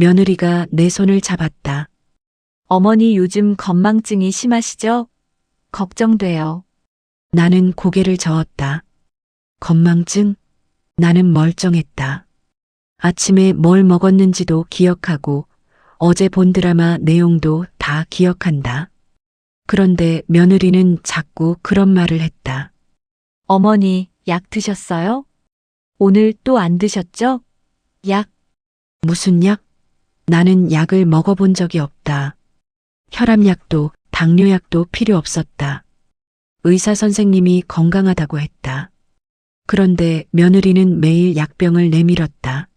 며느리가 내 손을 잡았다. 어머니 요즘 건망증이 심하시죠? 걱정돼요. 나는 고개를 저었다. 건망증? 나는 멀쩡했다. 아침에 뭘 먹었는지도 기억하고 어제 본 드라마 내용도 다 기억한다. 그런데 며느리는 자꾸 그런 말을 했다. 어머니, 약 드셨어요? 오늘 또 안 드셨죠? 약, 무슨 약? 나는 약을 먹어본 적이 없다. 혈압약도 당뇨약도 필요 없었다. 의사 선생님이 건강하다고 했다. 그런데 며느리는 매일 약병을 내밀었다.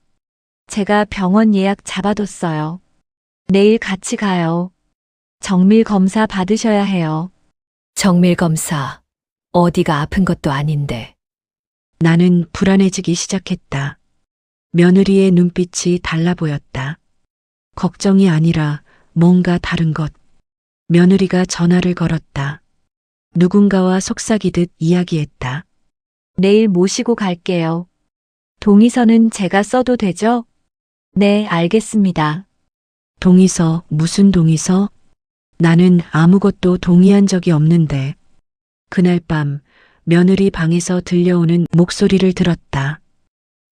제가 병원 예약 잡아뒀어요. 내일 같이 가요. 정밀 검사 받으셔야 해요. 정밀 검사. 어디가 아픈 것도 아닌데. 나는 불안해지기 시작했다. 며느리의 눈빛이 달라 보였다. 걱정이 아니라 뭔가 다른 것. 며느리가 전화를 걸었다. 누군가와 속삭이듯 이야기했다. 내일 모시고 갈게요. 동의서는 제가 써도 되죠? 네, 알겠습니다. 동의서, 무슨 동의서? 나는 아무것도 동의한 적이 없는데. 그날 밤 며느리 방에서 들려오는 목소리를 들었다.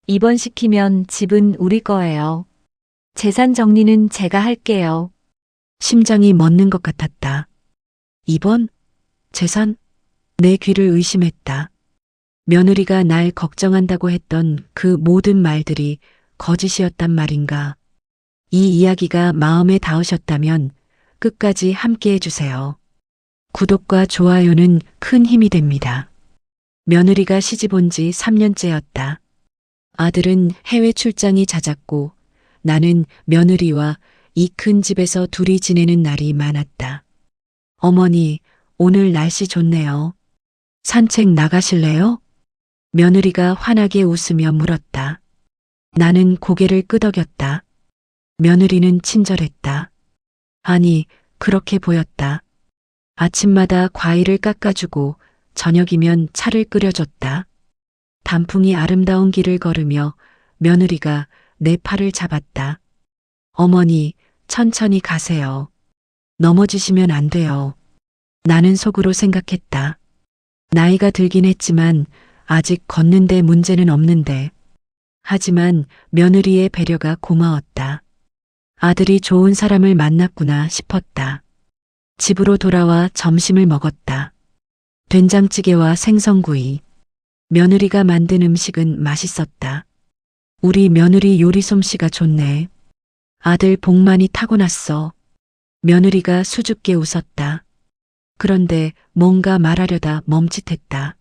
입원시키면 집은 우리 거예요. 재산 정리는 제가 할게요. 심장이 멎는 것 같았다. 입원? 재산? 내 귀를 의심했다. 며느리가 날 걱정한다고 했던 그 모든 말들이 거짓이었단 말인가. 이 이야기가 마음에 닿으셨다면 끝까지 함께 해주세요. 구독과 좋아요는 큰 힘이 됩니다. 며느리가 시집 온 지 3년째였다. 아들은 해외 출장이 잦았고 나는 며느리와 이 큰 집에서 둘이 지내는 날이 많았다. 어머니, 오늘 날씨 좋네요. 산책 나가실래요? 며느리가 환하게 웃으며 물었다. 나는 고개를 끄덕였다. 며느리는 친절했다. 아니, 그렇게 보였다. 아침마다 과일을 깎아주고 저녁이면 차를 끓여줬다. 단풍이 아름다운 길을 걸으며 며느리가 내 팔을 잡았다. 어머니, 천천히 가세요. 넘어지시면 안 돼요. 나는 속으로 생각했다. 나이가 들긴 했지만 아직 걷는데 문제는 없는데. 하지만 며느리의 배려가 고마웠다. 아들이 좋은 사람을 만났구나 싶었다. 집으로 돌아와 점심을 먹었다. 된장찌개와 생선구이. 며느리가 만든 음식은 맛있었다. 우리 며느리 요리 솜씨가 좋네. 아들 복 많이 타고났어. 며느리가 수줍게 웃었다. 그런데 뭔가 말하려다 멈칫했다.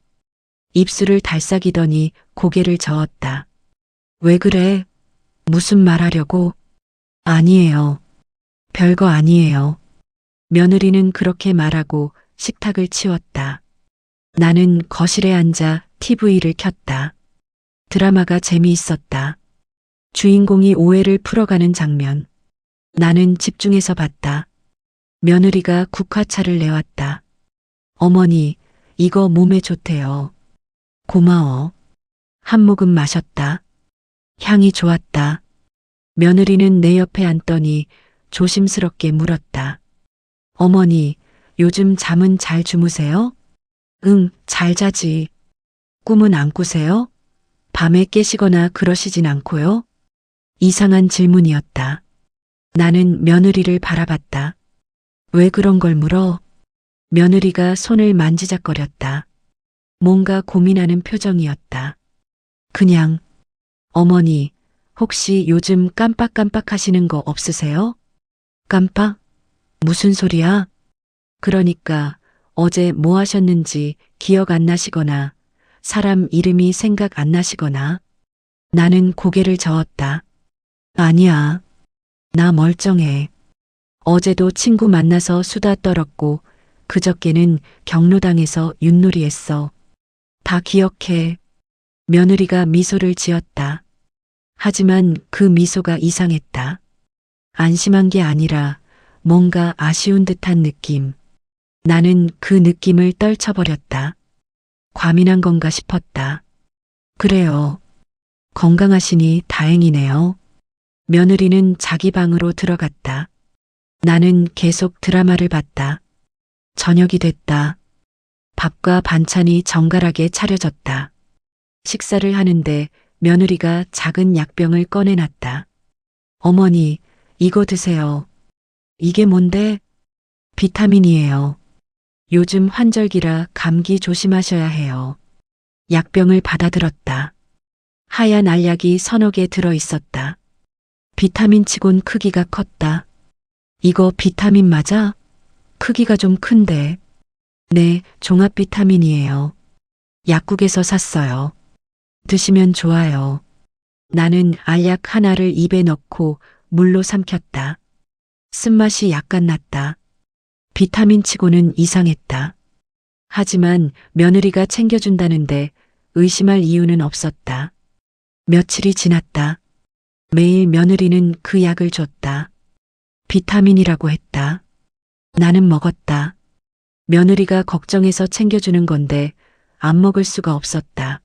입술을 달싹이더니 고개를 저었다. 왜 그래? 무슨 말 하려고? 아니에요. 별거 아니에요. 며느리는 그렇게 말하고 식탁을 치웠다. 나는 거실에 앉아 TV를 켰다. 드라마가 재미있었다. 주인공이 오해를 풀어가는 장면. 나는 집중해서 봤다. 며느리가 국화차를 내왔다. 어머니, 이거 몸에 좋대요. 고마워. 한 모금 마셨다. 향이 좋았다. 며느리는 내 옆에 앉더니 조심스럽게 물었다. 어머니, 요즘 잠은 잘 주무세요? 응, 잘 자지. 꿈은 안 꾸세요? 밤에 깨시거나 그러시진 않고요? 이상한 질문이었다. 나는 며느리를 바라봤다. 왜 그런 걸 물어? 며느리가 손을 만지작거렸다. 뭔가 고민하는 표정이었다. 그냥, 어머니, 혹시 요즘 깜빡깜빡 하시는 거 없으세요? 깜빡? 무슨 소리야? 그러니까 어제 뭐 하셨는지 기억 안 나시거나 사람 이름이 생각 안 나시거나. 나는 고개를 저었다. 아니야. 나 멀쩡해. 어제도 친구 만나서 수다 떨었고 그저께는 경로당에서 윷놀이했어. 다 기억해. 며느리가 미소를 지었다. 하지만 그 미소가 이상했다. 안심한 게 아니라 뭔가 아쉬운 듯한 느낌. 나는 그 느낌을 떨쳐버렸다. 과민한 건가 싶었다. 그래요. 건강하시니 다행이네요. 며느리는 자기 방으로 들어갔다. 나는 계속 드라마를 봤다. 저녁이 됐다. 밥과 반찬이 정갈하게 차려졌다. 식사를 하는데 며느리가 작은 약병을 꺼내놨다. 어머니, 이거 드세요. 이게 뭔데? 비타민이에요. 요즘 환절기라 감기 조심하셔야 해요. 약병을 받아들었다. 하얀 알약이 서너 개 들어 있었다. 비타민치곤 크기가 컸다. 이거 비타민 맞아? 크기가 좀 큰데. 네, 종합 비타민이에요. 약국에서 샀어요. 드시면 좋아요. 나는 알약 하나를 입에 넣고 물로 삼켰다. 쓴맛이 약간 났다. 비타민치고는 이상했다. 하지만 며느리가 챙겨준다는데 의심할 이유는 없었다. 며칠이 지났다. 매일 며느리는 그 약을 줬다. 비타민이라고 했다. 나는 먹었다. 며느리가 걱정해서 챙겨주는 건데 안 먹을 수가 없었다.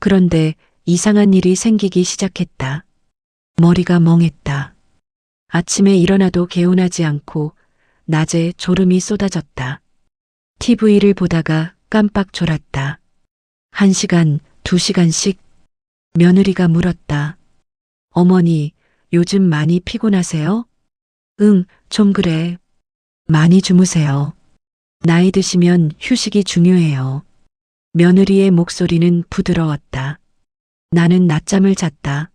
그런데 이상한 일이 생기기 시작했다. 머리가 멍했다. 아침에 일어나도 개운하지 않고 낮에 졸음이 쏟아졌다. TV를 보다가 깜빡 졸았다. 1시간, 2시간씩 며느리가 물었다. 어머니, 요즘 많이 피곤하세요? 응, 좀 그래. 많이 주무세요. 나이 드시면 휴식이 중요해요. 며느리의 목소리는 부드러웠다. 나는 낮잠을 잤다.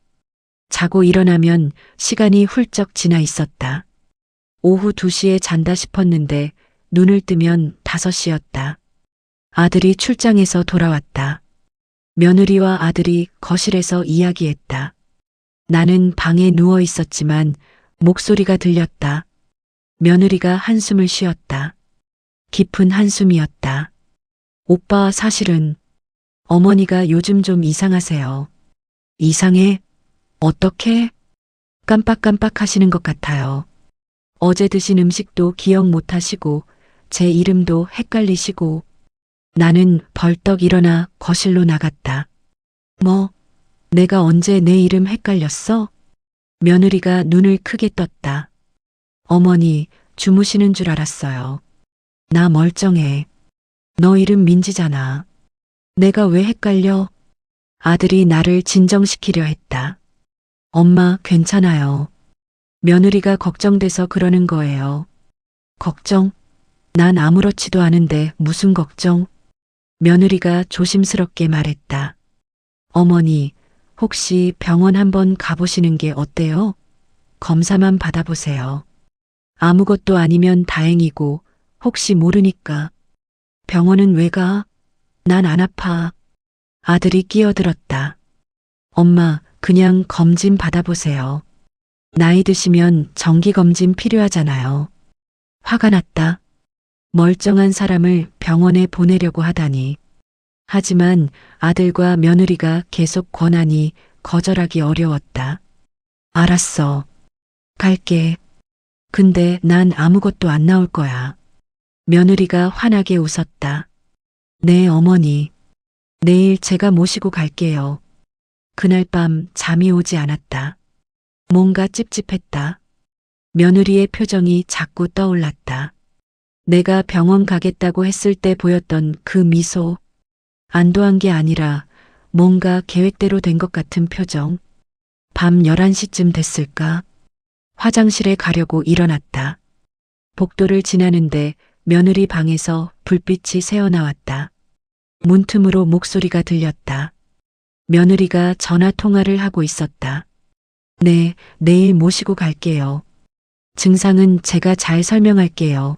자고 일어나면 시간이 훌쩍 지나 있었다. 오후 2시에 잔다 싶었는데 눈을 뜨면 5시였다. 아들이 출장에서 돌아왔다. 며느리와 아들이 거실에서 이야기했다. 나는 방에 누워 있었지만 목소리가 들렸다. 며느리가 한숨을 쉬었다. 깊은 한숨이었다. 오빠, 사실은 어머니가 요즘 좀 이상하세요. 이상해? 어떻게? 깜빡깜빡 하시는 것 같아요. 어제 드신 음식도 기억 못 하시고 제 이름도 헷갈리시고. 나는 벌떡 일어나 거실로 나갔다. 뭐? 내가 언제 내 이름 헷갈렸어? 며느리가 눈을 크게 떴다. 어머니, 주무시는 줄 알았어요. 나 멀쩡해. 너 이름 민지잖아. 내가 왜 헷갈려? 아들이 나를 진정시키려 했다. 엄마, 괜찮아요. 며느리가 걱정돼서 그러는 거예요. 걱정? 난 아무렇지도 않은데 무슨 걱정? 며느리가 조심스럽게 말했다. 어머니, 혹시 병원 한번 가보시는 게 어때요? 검사만 받아보세요. 아무것도 아니면 다행이고 혹시 모르니까. 병원은 왜 가? 난 안 아파. 아들이 끼어들었다. 엄마, 그냥 검진 받아보세요. 나이 드시면 정기검진 필요하잖아요. 화가 났다. 멀쩡한 사람을 병원에 보내려고 하다니. 하지만 아들과 며느리가 계속 권하니 거절하기 어려웠다. 알았어. 갈게. 근데 난 아무것도 안 나올 거야. 며느리가 환하게 웃었다. 네, 어머니. 내일 제가 모시고 갈게요. 그날 밤 잠이 오지 않았다. 뭔가 찝찝했다. 며느리의 표정이 자꾸 떠올랐다. 내가 병원 가겠다고 했을 때 보였던 그 미소. 안도한 게 아니라 뭔가 계획대로 된 것 같은 표정. 밤 11시쯤 됐을까? 화장실에 가려고 일어났다. 복도를 지나는데 며느리 방에서 불빛이 새어나왔다. 문틈으로 목소리가 들렸다. 며느리가 전화 통화를 하고 있었다. 네, 내일 모시고 갈게요. 증상은 제가 잘 설명할게요.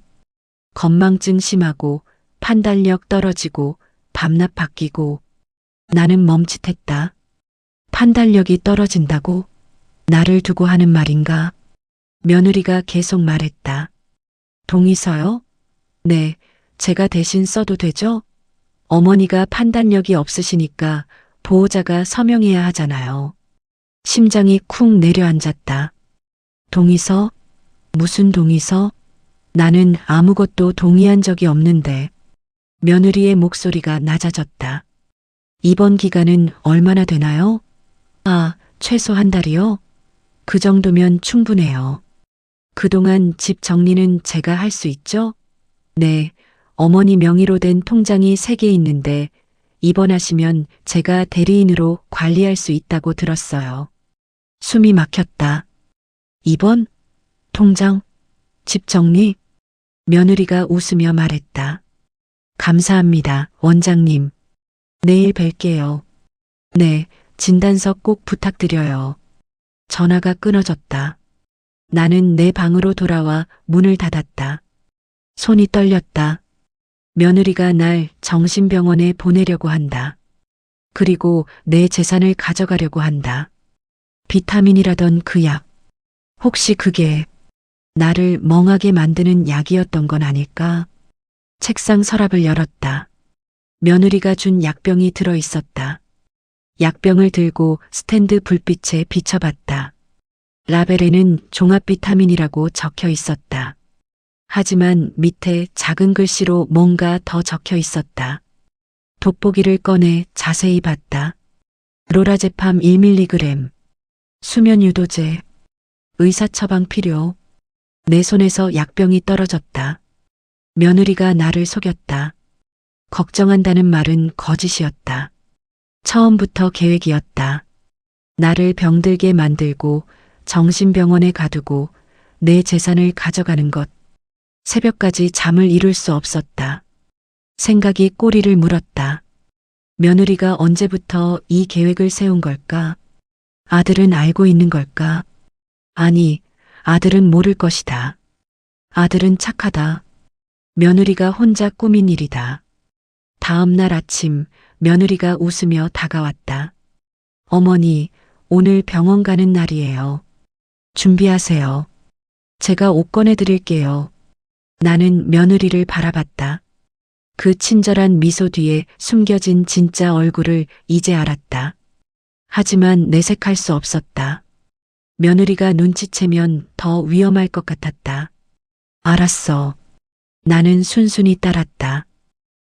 건망증 심하고 판단력 떨어지고 밤낮 바뀌고. 나는 멈칫했다. 판단력이 떨어진다고? 나를 두고 하는 말인가? 며느리가 계속 말했다. 동의서요? 네, 제가 대신 써도 되죠? 어머니가 판단력이 없으시니까 보호자가 서명해야 하잖아요. 심장이 쿵 내려앉았다. 동의서? 무슨 동의서? 나는 아무것도 동의한 적이 없는데. 며느리의 목소리가 낮아졌다. 입원 기간은 얼마나 되나요? 아, 최소 한 달이요? 그 정도면 충분해요. 그동안 집 정리는 제가 할 수 있죠? 네, 어머니 명의로 된 통장이 3개 있는데 입원하시면 제가 대리인으로 관리할 수 있다고 들었어요. 숨이 막혔다. 입원? 통장? 집 정리? 며느리가 웃으며 말했다. 감사합니다, 원장님. 내일 뵐게요. 네, 진단서 꼭 부탁드려요. 전화가 끊어졌다. 나는 내 방으로 돌아와 문을 닫았다. 손이 떨렸다. 며느리가 날 정신병원에 보내려고 한다. 그리고 내 재산을 가져가려고 한다. 비타민이라던 그 약. 혹시 그게 나를 멍하게 만드는 약이었던 건 아닐까? 책상 서랍을 열었다. 며느리가 준 약병이 들어 있었다. 약병을 들고 스탠드 불빛에 비춰봤다. 라벨에는 종합 비타민이라고 적혀 있었다. 하지만 밑에 작은 글씨로 뭔가 더 적혀 있었다. 돋보기를 꺼내 자세히 봤다. 로라제팜 1mg, 수면 유도제, 의사 처방 필요. 내 손에서 약병이 떨어졌다. 며느리가 나를 속였다. 걱정한다는 말은 거짓이었다. 처음부터 계획이었다. 나를 병들게 만들고 정신병원에 가두고 내 재산을 가져가는 것. 새벽까지 잠을 이룰 수 없었다. 생각이 꼬리를 물었다. 며느리가 언제부터 이 계획을 세운 걸까? 아들은 알고 있는 걸까? 아니, 아들은 모를 것이다. 아들은 착하다. 며느리가 혼자 꾸민 일이다. 다음 날 아침 며느리가 웃으며 다가왔다. 어머니, 오늘 병원 가는 날이에요. 준비하세요. 제가 옷 꺼내드릴게요. 나는 며느리를 바라봤다. 그 친절한 미소 뒤에 숨겨진 진짜 얼굴을 이제 알았다. 하지만 내색할 수 없었다. 며느리가 눈치채면 더 위험할 것 같았다. 알았어. 나는 순순히 따랐다.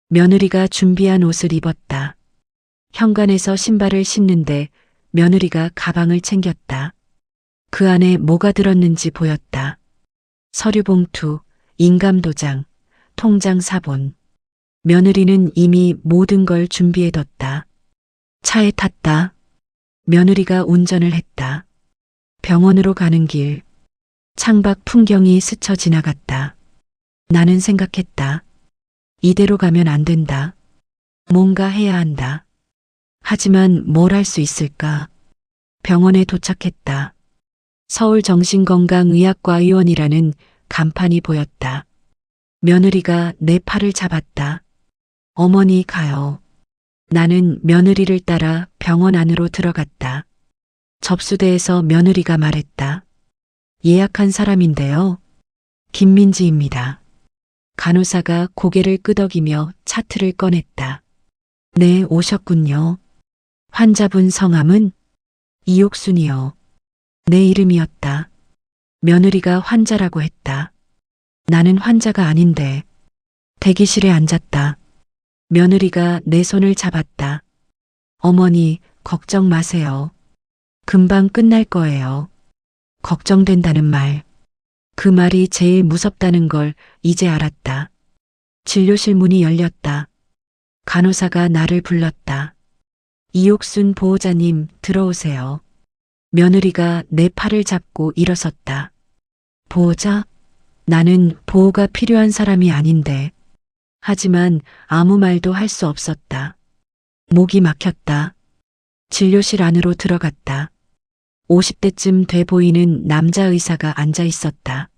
며느리가 준비한 옷을 입었다. 현관에서 신발을 신는데 며느리가 가방을 챙겼다. 그 안에 뭐가 들었는지 보였다. 서류 봉투, 인감도장, 통장 사본. 며느리는 이미 모든 걸 준비해뒀다. 차에 탔다. 며느리가 운전을 했다. 병원으로 가는 길. 창밖 풍경이 스쳐 지나갔다. 나는 생각했다. 이대로 가면 안 된다. 뭔가 해야 한다. 하지만 뭘 할 수 있을까? 병원에 도착했다. 서울정신건강의학과의원이라는 간판이 보였다. 며느리가 내 팔을 잡았다. 어머니 가요. 나는 며느리를 따라 병원 안으로 들어갔다. 접수대에서 며느리가 말했다. 예약한 사람인데요. 김민지입니다. 간호사가 고개를 끄덕이며 차트를 꺼냈다. 네, 오셨군요. 환자분 성함은 이옥순이요. 내 이름이었다. 며느리가 환자라고 했다. 나는 환자가 아닌데. 대기실에 앉았다. 며느리가 내 손을 잡았다. 어머니, 걱정 마세요. 금방 끝날 거예요. 걱정된다는 말. 그 말이 제일 무섭다는 걸 이제 알았다. 진료실 문이 열렸다. 간호사가 나를 불렀다. 이옥순 보호자님, 들어오세요. 며느리가 내 팔을 잡고 일어섰다. 보호자? 나는 보호가 필요한 사람이 아닌데. 하지만 아무 말도 할 수 없었다. 목이 막혔다. 진료실 안으로 들어갔다. 50대쯤 돼 보이는 남자 의사가 앉아 있었다.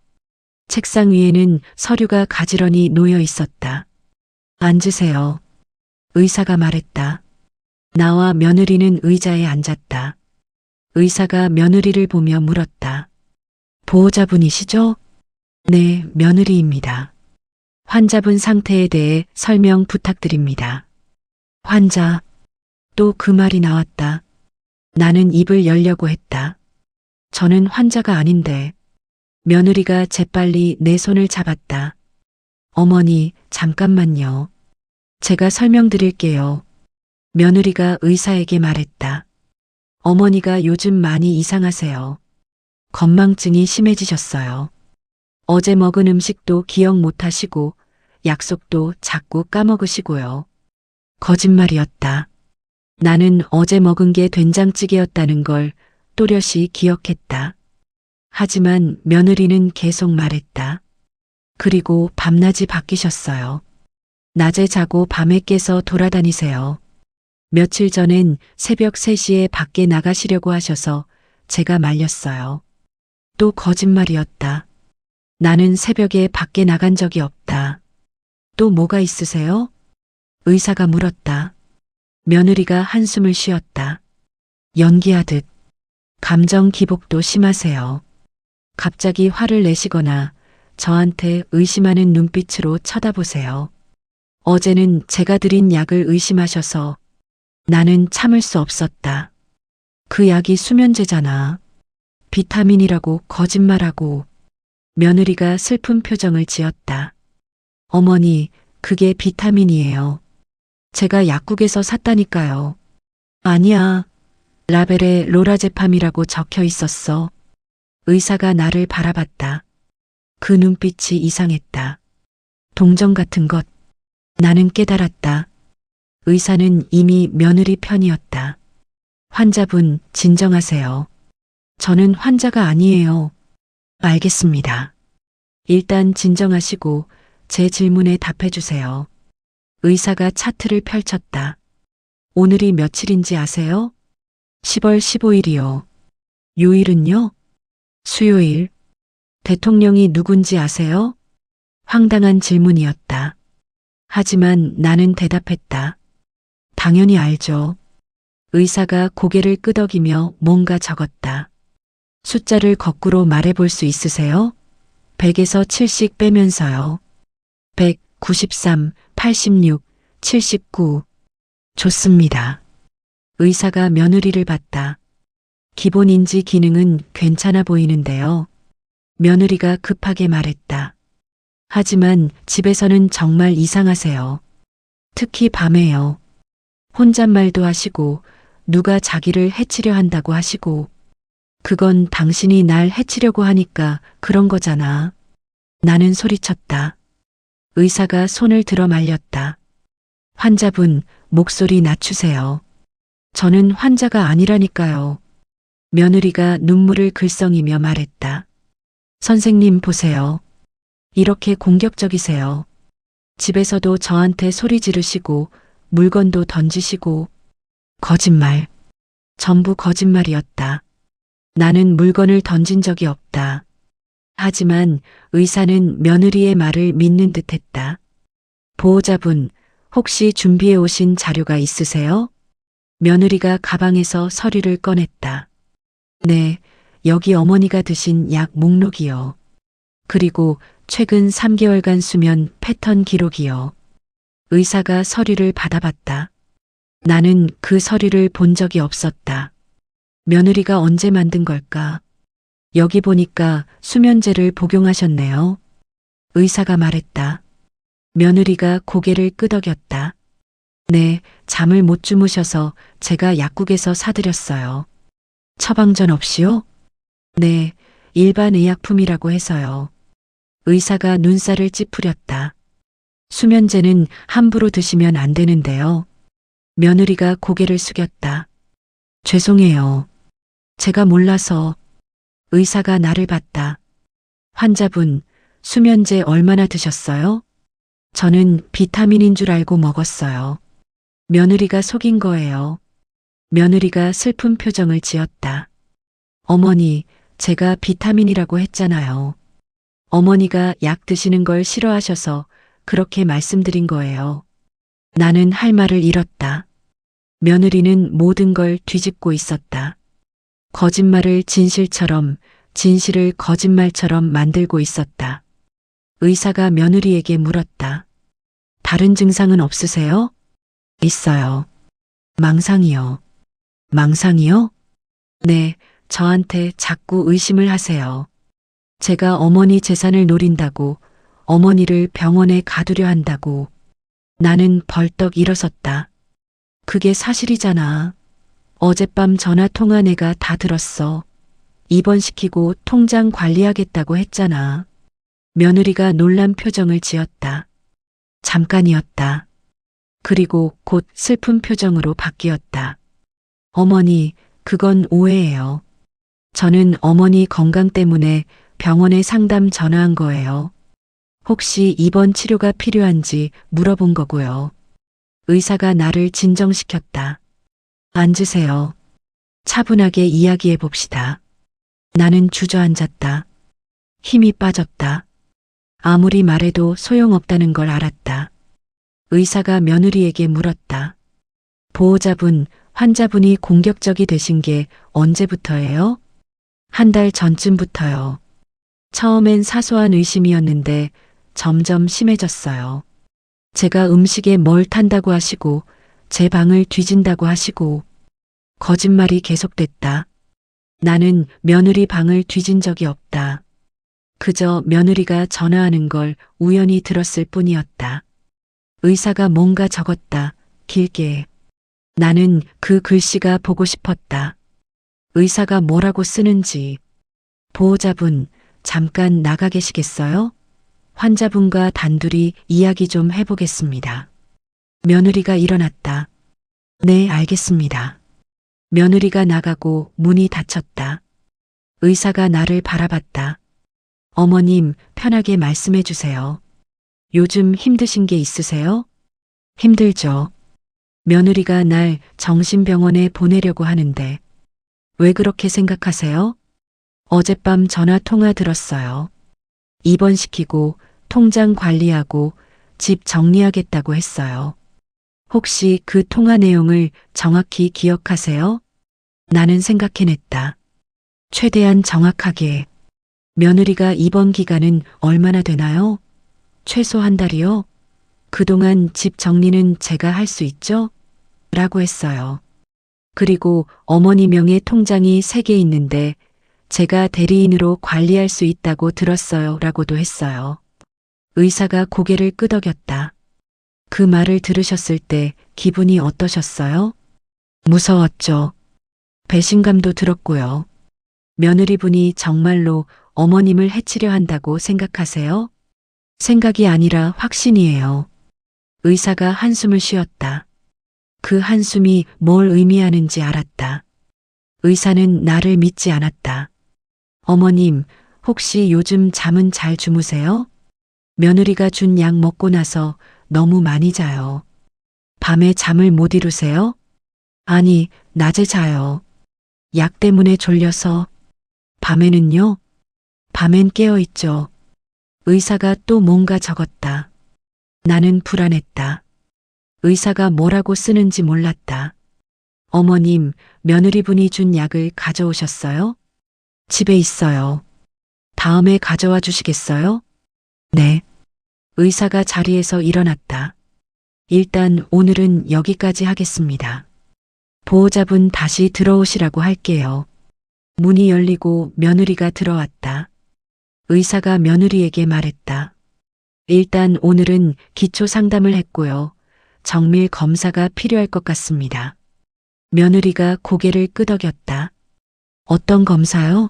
책상 위에는 서류가 가지런히 놓여 있었다. 앉으세요. 의사가 말했다. 나와 며느리는 의자에 앉았다. 의사가 며느리를 보며 물었다. 보호자분이시죠? 네, 며느리입니다. 환자분 상태에 대해 설명 부탁드립니다. 환자. 또 그 말이 나왔다. 나는 입을 열려고 했다. 저는 환자가 아닌데. 며느리가 재빨리 내 손을 잡았다. 어머니, 잠깐만요. 제가 설명드릴게요. 며느리가 의사에게 말했다. 어머니가 요즘 많이 이상하세요. 건망증이 심해지셨어요. 어제 먹은 음식도 기억 못 하시고 약속도 자꾸 까먹으시고요. 거짓말이었다. 나는 어제 먹은 게 된장찌개였다는 걸 또렷이 기억했다. 하지만 며느리는 계속 말했다. 그리고 밤낮이 바뀌셨어요. 낮에 자고 밤에 깨서 돌아다니세요. 며칠 전엔 새벽 3시에 밖에 나가시려고 하셔서 제가 말렸어요. 또 거짓말이었다. 나는 새벽에 밖에 나간 적이 없다. 또 뭐가 있으세요? 의사가 물었다. 며느리가 한숨을 쉬었다. 연기하듯. 감정 기복도 심하세요. 갑자기 화를 내시거나 저한테 의심하는 눈빛으로 쳐다보세요. 어제는 제가 드린 약을 의심하셔서 나는 참을 수 없었다. 그 약이 수면제잖아. 비타민이라고 거짓말하고. 며느리가 슬픈 표정을 지었다. 어머니, 그게 비타민이에요. 제가 약국에서 샀다니까요. 아니야. 라벨에 로라제팜이라고 적혀 있었어. 의사가 나를 바라봤다. 그 눈빛이 이상했다. 동정 같은 것. 나는 깨달았다. 의사는 이미 며느리 편이었다. 환자분, 진정하세요. 저는 환자가 아니에요. 알겠습니다. 일단 진정하시고 제 질문에 답해 주세요. 의사가 차트를 펼쳤다. 오늘이 며칠인지 아세요? 10월 15일이요. 요일은요? 수요일. 대통령이 누군지 아세요? 황당한 질문이었다. 하지만 나는 대답했다. 당연히 알죠. 의사가 고개를 끄덕이며 뭔가 적었다. 숫자를 거꾸로 말해볼 수 있으세요? 100에서 7씩 빼면서요. 100, 93, 86, 79. 좋습니다. 의사가 며느리를 봤다. 기본 인지 기능은 괜찮아 보이는데요. 며느리가 급하게 말했다. 하지만 집에서는 정말 이상하세요. 특히 밤에요. 혼잣말도 하시고 누가 자기를 해치려 한다고 하시고. 그건 당신이 날 해치려고 하니까 그런 거잖아. 나는 소리쳤다. 의사가 손을 들어 말렸다. 환자분, 목소리 낮추세요. 저는 환자가 아니라니까요. 며느리가 눈물을 글썽이며 말했다. 선생님 보세요. 이렇게 공격적이세요. 집에서도 저한테 소리 지르시고 물건도 던지시고. 거짓말. 전부 거짓말이었다. 나는 물건을 던진 적이 없다. 하지만 의사는 며느리의 말을 믿는 듯했다. 보호자분, 혹시 준비해 오신 자료가 있으세요? 며느리가 가방에서 서류를 꺼냈다. 네, 여기 어머니가 드신 약 목록이요. 그리고 최근 3개월간 수면 패턴 기록이요. 의사가 서류를 받아봤다. 나는 그 서류를 본 적이 없었다. 며느리가 언제 만든 걸까? 여기 보니까 수면제를 복용하셨네요. 의사가 말했다. 며느리가 고개를 끄덕였다. 네, 잠을 못 주무셔서 제가 약국에서 사드렸어요. 처방전 없이요? 네, 일반 의약품이라고 해서요. 의사가 눈살을 찌푸렸다. 수면제는 함부로 드시면 안 되는데요. 며느리가 고개를 숙였다. 죄송해요. 제가 몰라서. 의사가 나를 봤다. 환자분, 수면제 얼마나 드셨어요? 저는 비타민인 줄 알고 먹었어요. 며느리가 속인 거예요. 며느리가 슬픈 표정을 지었다. 어머니, 제가 비타민이라고 했잖아요. 어머니가 약 드시는 걸 싫어하셔서 그렇게 말씀드린 거예요. 나는 할 말을 잃었다. 며느리는 모든 걸 뒤집고 있었다. 거짓말을 진실처럼, 진실을 거짓말처럼 만들고 있었다. 의사가 며느리에게 물었다. 다른 증상은 없으세요? 있어요. 망상이요. 망상이요? 네, 저한테 자꾸 의심을 하세요. 제가 어머니 재산을 노린다고, 어머니를 병원에 가두려 한다고. 나는 벌떡 일어섰다. 그게 사실이잖아. 어젯밤 전화 통화 내가 다 들었어. 입원시키고 통장 관리하겠다고 했잖아. 며느리가 놀란 표정을 지었다. 잠깐이었다. 그리고 곧 슬픈 표정으로 바뀌었다. 어머니, 그건 오해예요. 저는 어머니 건강 때문에 병원에 상담 전화한 거예요. 혹시 입원 치료가 필요한지 물어본 거고요. 의사가 나를 진정시켰다. 앉으세요. 차분하게 이야기해 봅시다. 나는 주저앉았다. 힘이 빠졌다. 아무리 말해도 소용없다는 걸 알았다. 의사가 며느리에게 물었다. 보호자분, 환자분이 공격적이 되신 게 언제부터예요? 한 달 전쯤부터요. 처음엔 사소한 의심이었는데 점점 심해졌어요. 제가 음식에 뭘 탄다고 하시고 제 방을 뒤진다고 하시고 거짓말이 계속됐다. 나는 며느리 방을 뒤진 적이 없다. 그저 며느리가 전화하는 걸 우연히 들었을 뿐이었다. 의사가 뭔가 적었다. 길게. 나는 그 글씨가 보고 싶었다. 의사가 뭐라고 쓰는지. 보호자분, 잠깐 나가 계시겠어요? 환자분과 단둘이 이야기 좀 해보겠습니다. 며느리가 일어났다. 네, 알겠습니다. 며느리가 나가고 문이 닫혔다. 의사가 나를 바라봤다. 어머님, 편하게 말씀해 주세요. 요즘 힘드신 게 있으세요? 힘들죠. 며느리가 날 정신병원에 보내려고 하는데 왜 그렇게 생각하세요? 어젯밤 전화 통화 들었어요. 입원시키고 통장 관리하고 집 정리하겠다고 했어요. 혹시 그 통화 내용을 정확히 기억하세요? 나는 생각해냈다. 최대한 정확하게. 며느리가 입원 기간은 얼마나 되나요? 최소 한 달이요? 그동안 집 정리는 제가 할 수 있죠? 라고 했어요. 그리고 어머니 명의 통장이 3개 있는데 제가 대리인으로 관리할 수 있다고 들었어요. 라고도 했어요. 의사가 고개를 끄덕였다. 그 말을 들으셨을 때 기분이 어떠셨어요? 무서웠죠. 배신감도 들었고요. 며느리분이 정말로 어머님을 해치려 한다고 생각하세요? 생각이 아니라 확신이에요. 의사가 한숨을 쉬었다. 그 한숨이 뭘 의미하는지 알았다. 의사는 나를 믿지 않았다. 어머님, 혹시 요즘 잠은 잘 주무세요? 며느리가 준 약 먹고 나서 너무 많이 자요. 밤에 잠을 못 이루세요? 아니, 낮에 자요. 약 때문에 졸려서. 밤에는요? 밤엔 깨어 있죠. 의사가 또 뭔가 적었다. 나는 불안했다. 의사가 뭐라고 쓰는지 몰랐다. 어머님, 며느리분이 준 약을 가져오셨어요? 집에 있어요. 다음에 가져와 주시겠어요? 네. 의사가 자리에서 일어났다. 일단 오늘은 여기까지 하겠습니다. 보호자분 다시 들어오시라고 할게요. 문이 열리고 며느리가 들어왔다. 의사가 며느리에게 말했다. 일단 오늘은 기초 상담을 했고요. 정밀 검사가 필요할 것 같습니다. 며느리가 고개를 끄덕였다. 어떤 검사요?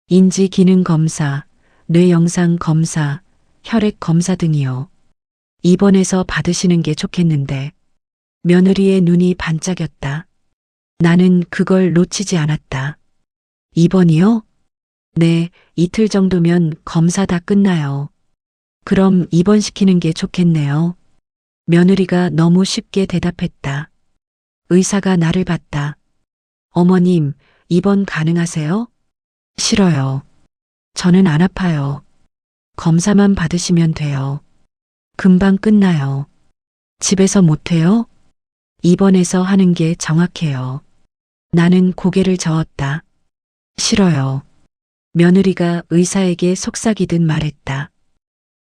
인지 기능 검사, 뇌 영상 검사, 혈액 검사 등이요. 입원해서 받으시는 게 좋겠는데. 며느리의 눈이 반짝였다. 나는 그걸 놓치지 않았다. 입원이요? 네, 이틀 정도면 검사 다 끝나요. 그럼 입원시키는 게 좋겠네요. 며느리가 너무 쉽게 대답했다. 의사가 나를 봤다. 어머님, 입원 가능하세요? 싫어요. 저는 안 아파요. 검사만 받으시면 돼요. 금방 끝나요. 집에서 못해요? 입원해서 하는 게 정확해요. 나는 고개를 저었다. 싫어요. 며느리가 의사에게 속삭이듯 말했다.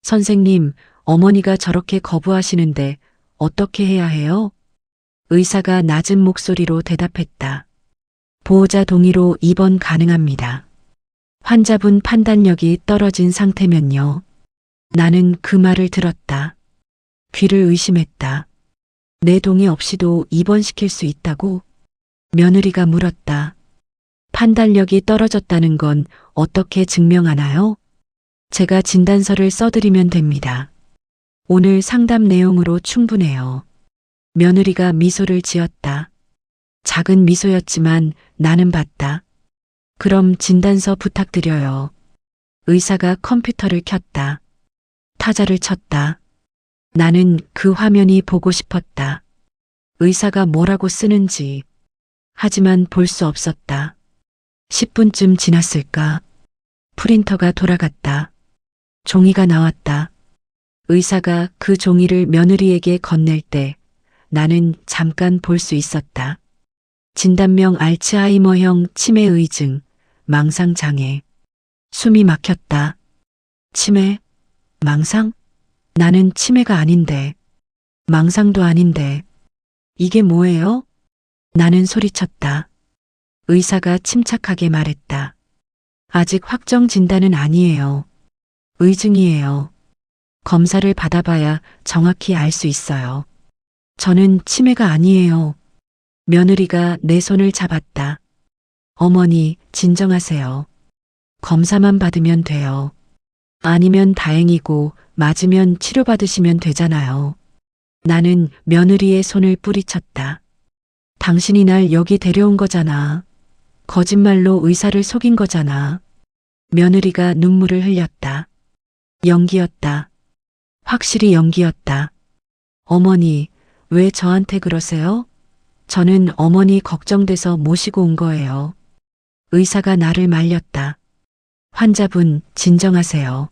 선생님, 어머니가 저렇게 거부하시는데 어떻게 해야 해요? 의사가 낮은 목소리로 대답했다. 보호자 동의로 입원 가능합니다. 환자분 판단력이 떨어진 상태면요. 나는 그 말을 들었다. 귀를 의심했다. 내 동의 없이도 입원시킬 수 있다고? 며느리가 물었다. 판단력이 떨어졌다는 건 어떻게 증명하나요? 제가 진단서를 써드리면 됩니다. 오늘 상담 내용으로 충분해요. 며느리가 미소를 지었다. 작은 미소였지만 나는 봤다. 그럼 진단서 부탁드려요. 의사가 컴퓨터를 켰다. 타자를 쳤다. 나는 그 화면이 보고 싶었다. 의사가 뭐라고 쓰는지. 하지만 볼 수 없었다. 10분쯤 지났을까? 프린터가 돌아갔다. 종이가 나왔다. 의사가 그 종이를 며느리에게 건넬 때 나는 잠깐 볼 수 있었다. 진단명 알츠하이머형 치매 의증, 망상 장애. 숨이 막혔다. 치매? 망상? 나는 치매가 아닌데. 망상도 아닌데. 이게 뭐예요? 나는 소리쳤다. 의사가 침착하게 말했다. 아직 확정 진단은 아니에요. 의증이에요. 검사를 받아봐야 정확히 알 수 있어요. 저는 치매가 아니에요. 며느리가 내 손을 잡았다. 어머니, 진정하세요. 검사만 받으면 돼요. 아니면 다행이고 맞으면 치료받으시면 되잖아요. 나는 며느리의 손을 뿌리쳤다. 당신이 날 여기 데려온 거잖아. 거짓말로 의사를 속인 거잖아. 며느리가 눈물을 흘렸다. 연기였다. 확실히 연기였다. 어머니, 왜 저한테 그러세요? 저는 어머니 걱정돼서 모시고 온 거예요. 의사가 나를 말렸다. 환자분, 진정하세요.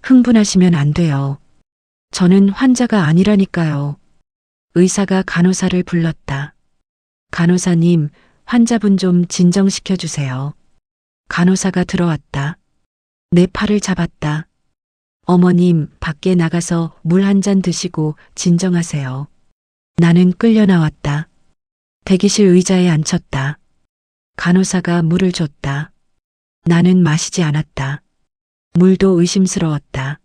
흥분하시면 안 돼요. 저는 환자가 아니라니까요. 의사가 간호사를 불렀다. 간호사님, 환자분 좀 진정시켜 주세요. 간호사가 들어왔다. 내 팔을 잡았다. 어머님, 밖에 나가서 물 한 잔 드시고 진정하세요. 나는 끌려 나왔다. 대기실 의자에 앉혔다. 간호사가 물을 줬다. 나는 마시지 않았다. 물도 의심스러웠다.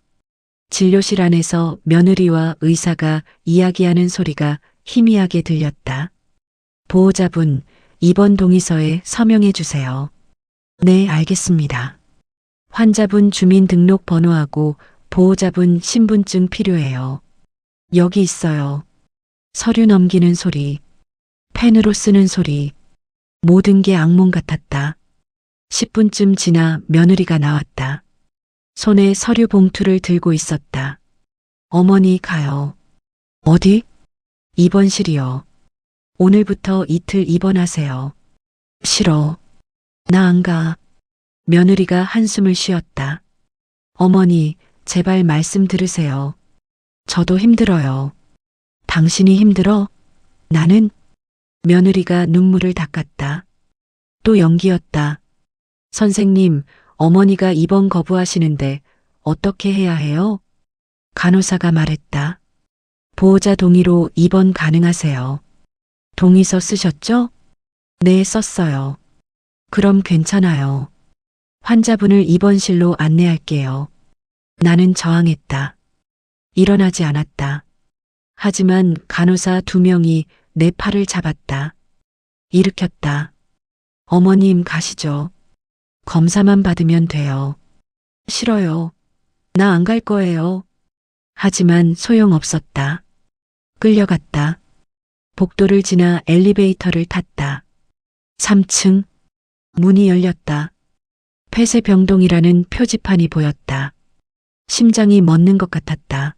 진료실 안에서 며느리와 의사가 이야기하는 소리가 희미하게 들렸다. 보호자분, 입원 동의서에 서명해 주세요. 네, 알겠습니다. 환자분 주민등록번호하고 보호자분 신분증 필요해요. 여기 있어요. 서류 넘기는 소리, 펜으로 쓰는 소리, 모든 게 악몽 같았다. 10분쯤 지나 며느리가 나왔다. 손에 서류 봉투를 들고 있었다. 어머니 가요. 어디? 입원실이요. 오늘부터 이틀 입원하세요. 싫어. 나 안 가. 며느리가 한숨을 쉬었다. 어머니, 제발 말씀 들으세요. 저도 힘들어요. 당신이 힘들어? 나는? 며느리가 눈물을 닦았다. 또 연기였다. 선생님, 어머니가 입원 거부하시는데 어떻게 해야 해요? 간호사가 말했다. 보호자 동의로 입원 가능하세요. 동의서 쓰셨죠? 네, 썼어요. 그럼 괜찮아요. 환자분을 입원실로 안내할게요. 나는 저항했다. 일어나지 않았다. 하지만 간호사 2명이 내 팔을 잡았다. 일으켰다. 어머님 가시죠. 검사만 받으면 돼요. 싫어요. 나 안 갈 거예요. 하지만 소용없었다. 끌려갔다. 복도를 지나 엘리베이터를 탔다. 3층. 문이 열렸다. 폐쇄병동이라는 표지판이 보였다. 심장이 멎는 것 같았다.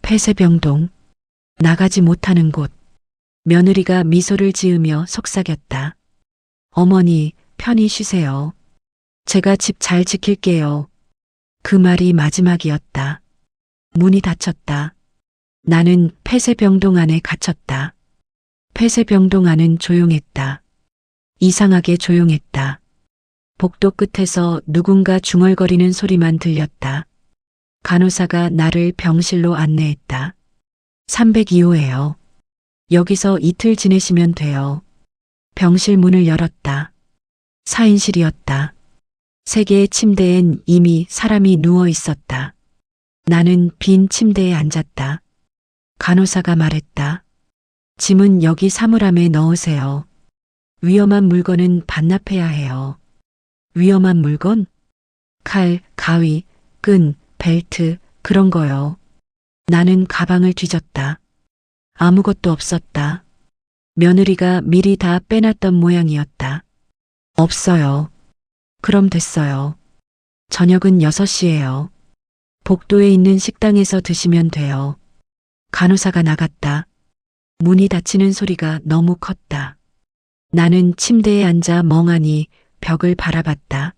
폐쇄병동. 나가지 못하는 곳. 며느리가 미소를 지으며 속삭였다. 어머니, 편히 쉬세요. 제가 집 잘 지킬게요. 그 말이 마지막이었다. 문이 닫혔다. 나는 폐쇄병동 안에 갇혔다. 폐쇄병동 안은 조용했다. 이상하게 조용했다. 복도 끝에서 누군가 중얼거리는 소리만 들렸다. 간호사가 나를 병실로 안내했다. 302호예요. 여기서 이틀 지내시면 돼요. 병실 문을 열었다. 4인실이었다. 3개의 침대엔 이미 사람이 누워 있었다. 나는 빈 침대에 앉았다. 간호사가 말했다. 짐은 여기 사물함에 넣으세요. 위험한 물건은 반납해야 해요. 위험한 물건? 칼, 가위, 끈, 벨트, 그런 거요. 나는 가방을 뒤졌다. 아무것도 없었다. 며느리가 미리 다 빼놨던 모양이었다. 없어요. 그럼 됐어요. 저녁은 6시예요. 복도에 있는 식당에서 드시면 돼요. 간호사가 나갔다. 문이 닫히는 소리가 너무 컸다. 나는 침대에 앉아 멍하니 벽을 바라봤다.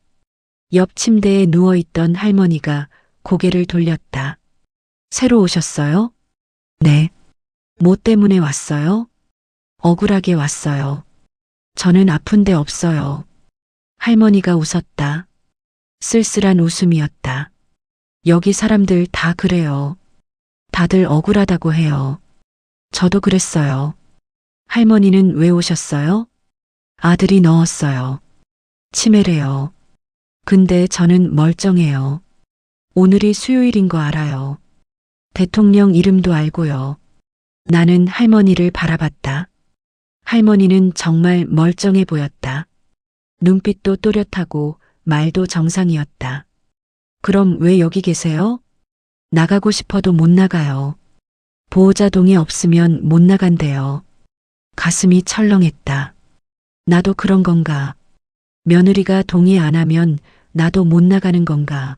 옆 침대에 누워있던 할머니가 고개를 돌렸다. 새로 오셨어요? 네. 뭐 때문에 왔어요? 억울하게 왔어요. 저는 아픈 데 없어요. 할머니가 웃었다. 쓸쓸한 웃음이었다. 여기 사람들 다 그래요. 다들 억울하다고 해요. 저도 그랬어요. 할머니는 왜 오셨어요? 아들이 넣었어요. 치매래요. 근데 저는 멀쩡해요. 오늘이 수요일인 거 알아요. 대통령 이름도 알고요. 나는 할머니를 바라봤다. 할머니는 정말 멀쩡해 보였다. 눈빛도 또렷하고 말도 정상이었다. 그럼 왜 여기 계세요? 나가고 싶어도 못 나가요. 보호자 동의 없으면 못 나간대요. 가슴이 철렁했다. 나도 그런 건가? 며느리가 동의 안 하면 나도 못 나가는 건가?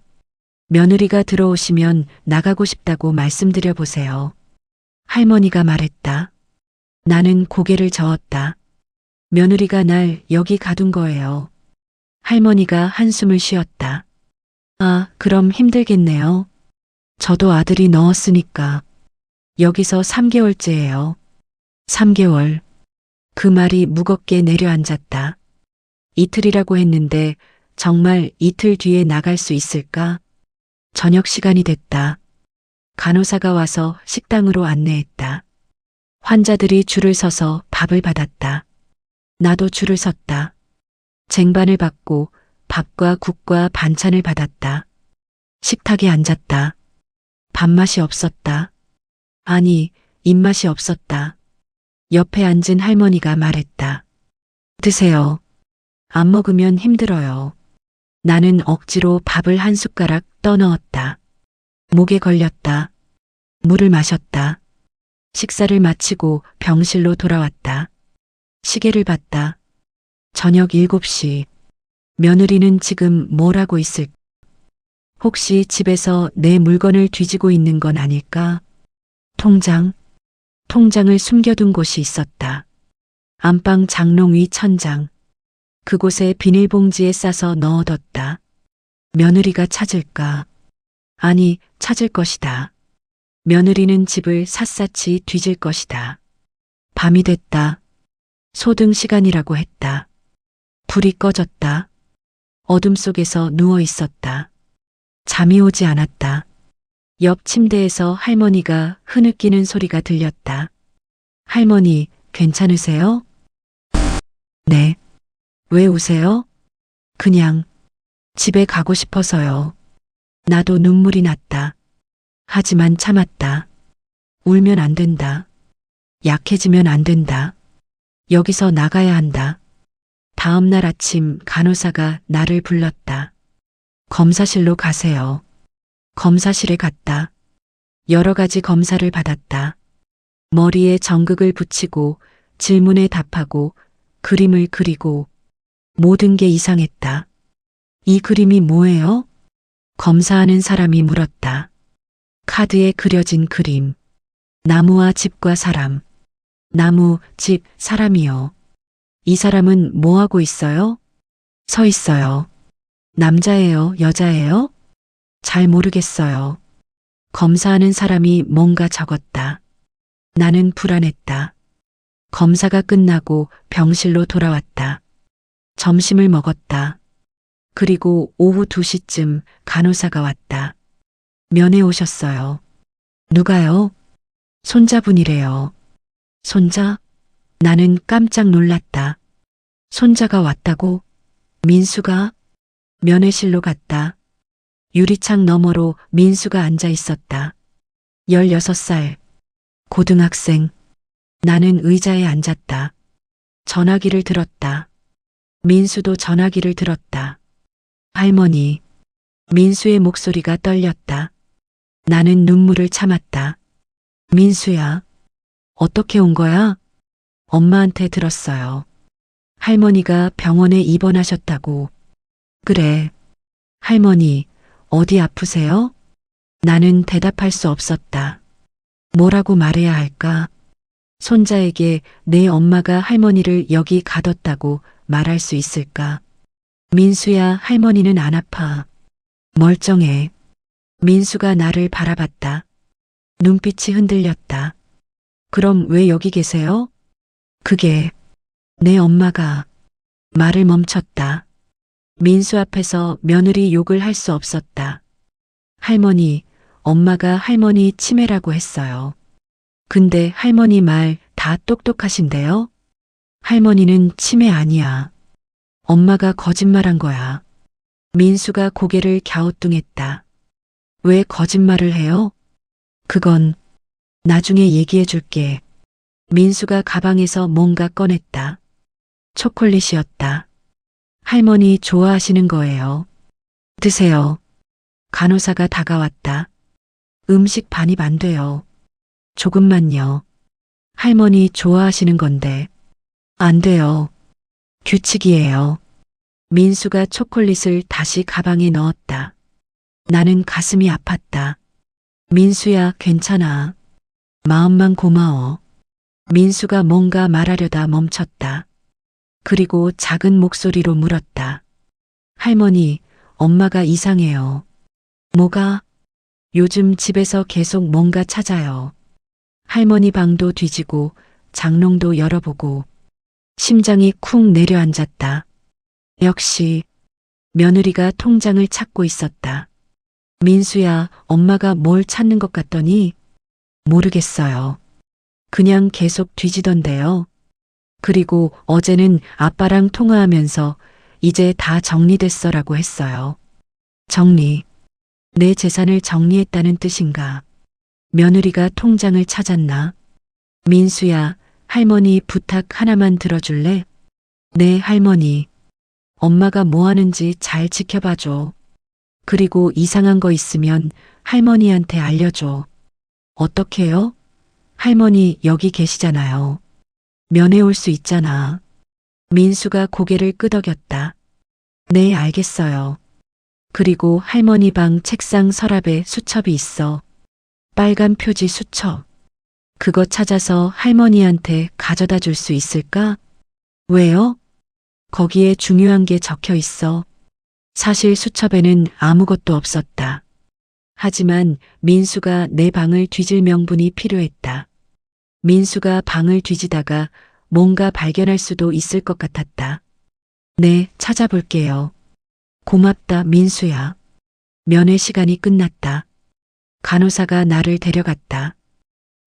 며느리가 들어오시면 나가고 싶다고 말씀드려 보세요. 할머니가 말했다. 나는 고개를 저었다. 며느리가 날 여기 가둔 거예요. 할머니가 한숨을 쉬었다. 아, 그럼 힘들겠네요. 저도 아들이 넣었으니까. 여기서 3개월째예요. 3개월. 그 말이 무겁게 내려앉았다. 이틀이라고 했는데 정말 이틀 뒤에 나갈 수 있을까? 저녁 시간이 됐다. 간호사가 와서 식당으로 안내했다. 환자들이 줄을 서서 밥을 받았다. 나도 줄을 섰다. 쟁반을 받고 밥과 국과 반찬을 받았다. 식탁에 앉았다. 밥맛이 없었다. 아니, 입맛이 없었다. 옆에 앉은 할머니가 말했다. 드세요. 안 먹으면 힘들어요. 나는 억지로 밥을 한 숟가락 떠넣었다. 목에 걸렸다. 물을 마셨다. 식사를 마치고 병실로 돌아왔다. 시계를 봤다. 저녁 7시. 며느리는 지금 뭘 하고 있을까? 혹시 집에서 내 물건을 뒤지고 있는 건 아닐까? 통장을 숨겨둔 곳이 있었다. 안방 장롱 위 천장. 그곳에 비닐봉지에 싸서 넣어뒀다. 며느리가 찾을까? 아니, 찾을 것이다. 며느리는 집을 샅샅이 뒤질 것이다. 밤이 됐다. 소등 시간이라고 했다. 불이 꺼졌다. 어둠 속에서 누워 있었다. 잠이 오지 않았다. 옆 침대에서 할머니가 흐느끼는 소리가 들렸다. 할머니, 괜찮으세요? 네. 왜 우세요? 그냥 집에 가고 싶어서요. 나도 눈물이 났다. 하지만 참았다. 울면 안 된다. 약해지면 안 된다. 여기서 나가야 한다. 다음 날 아침 간호사가 나를 불렀다. 검사실로 가세요. 검사실에 갔다. 여러 가지 검사를 받았다. 머리에 정극을 붙이고 질문에 답하고 그림을 그리고 모든 게 이상했다. 이 그림이 뭐예요? 검사하는 사람이 물었다. 카드에 그려진 그림. 나무와 집과 사람. 나무, 집, 사람이요. 이 사람은 뭐 하고 있어요? 서 있어요. 남자예요? 여자예요? 잘 모르겠어요. 검사하는 사람이 뭔가 적었다. 나는 불안했다. 검사가 끝나고 병실로 돌아왔다. 점심을 먹었다. 그리고 오후 2시쯤 간호사가 왔다. 면회 오셨어요. 누가요? 손자분이래요. 손자? 나는 깜짝 놀랐다. 손자가 왔다고? 민수가? 면회실로 갔다. 유리창 너머로 민수가 앉아 있었다. 16살. 고등학생. 나는 의자에 앉았다. 전화기를 들었다. 민수도 전화기를 들었다. 할머니. 민수의 목소리가 떨렸다. 나는 눈물을 참았다. 민수야. 어떻게 온 거야? 엄마한테 들었어요. 할머니가 병원에 입원하셨다고. 그래. 할머니, 어디 아프세요? 나는 대답할 수 없었다. 뭐라고 말해야 할까? 손자에게 내 엄마가 할머니를 여기 가뒀다고 말할 수 있을까? 민수야, 할머니는 안 아파. 멀쩡해. 민수가 나를 바라봤다. 눈빛이 흔들렸다. 그럼 왜 여기 계세요? 그게 내 엄마가 말을 멈췄다. 민수 앞에서 며느리 욕을 할 수 없었다. 할머니, 엄마가 할머니 치매라고 했어요. 근데 할머니 말 다 똑똑하신데요? 할머니는 치매 아니야. 엄마가 거짓말한 거야. 민수가 고개를 갸우뚱했다. 왜 거짓말을 해요? 그건 나중에 얘기해 줄게. 민수가 가방에서 뭔가 꺼냈다. 초콜릿이었다. 할머니 좋아하시는 거예요. 드세요. 간호사가 다가왔다. 음식 반입 안 돼요. 조금만요. 할머니 좋아하시는 건데. 안 돼요. 규칙이에요. 민수가 초콜릿을 다시 가방에 넣었다. 나는 가슴이 아팠다. 민수야, 괜찮아. 마음만 고마워. 민수가 뭔가 말하려다 멈췄다. 그리고 작은 목소리로 물었다. 할머니, 엄마가 이상해요. 뭐가? 요즘 집에서 계속 뭔가 찾아요. 할머니 방도 뒤지고 장롱도 열어보고 심장이 쿵 내려앉았다. 역시 며느리가 통장을 찾고 있었다. 민수야, 엄마가 뭘 찾는 것 같더니 모르겠어요. 그냥 계속 뒤지던데요. 그리고 어제는 아빠랑 통화하면서 이제 다 정리됐어라고 했어요. 정리. 내 재산을 정리했다는 뜻인가? 며느리가 통장을 찾았나? 민수야, 할머니 부탁 하나만 들어줄래? 네, 할머니. 엄마가 뭐 하는지 잘 지켜봐줘. 그리고 이상한 거 있으면 할머니한테 알려줘. 어떻게요? 할머니 여기 계시잖아요. 면회 올 수 있잖아. 민수가 고개를 끄덕였다. 네, 알겠어요. 그리고 할머니 방 책상 서랍에 수첩이 있어. 빨간 표지 수첩. 그거 찾아서 할머니한테 가져다 줄 수 있을까? 왜요? 거기에 중요한 게 적혀 있어. 사실 수첩에는 아무것도 없었다. 하지만 민수가 내 방을 뒤질 명분이 필요했다. 민수가 방을 뒤지다가 뭔가 발견할 수도 있을 것 같았다. 네, 찾아볼게요. 고맙다, 민수야. 면회 시간이 끝났다. 간호사가 나를 데려갔다.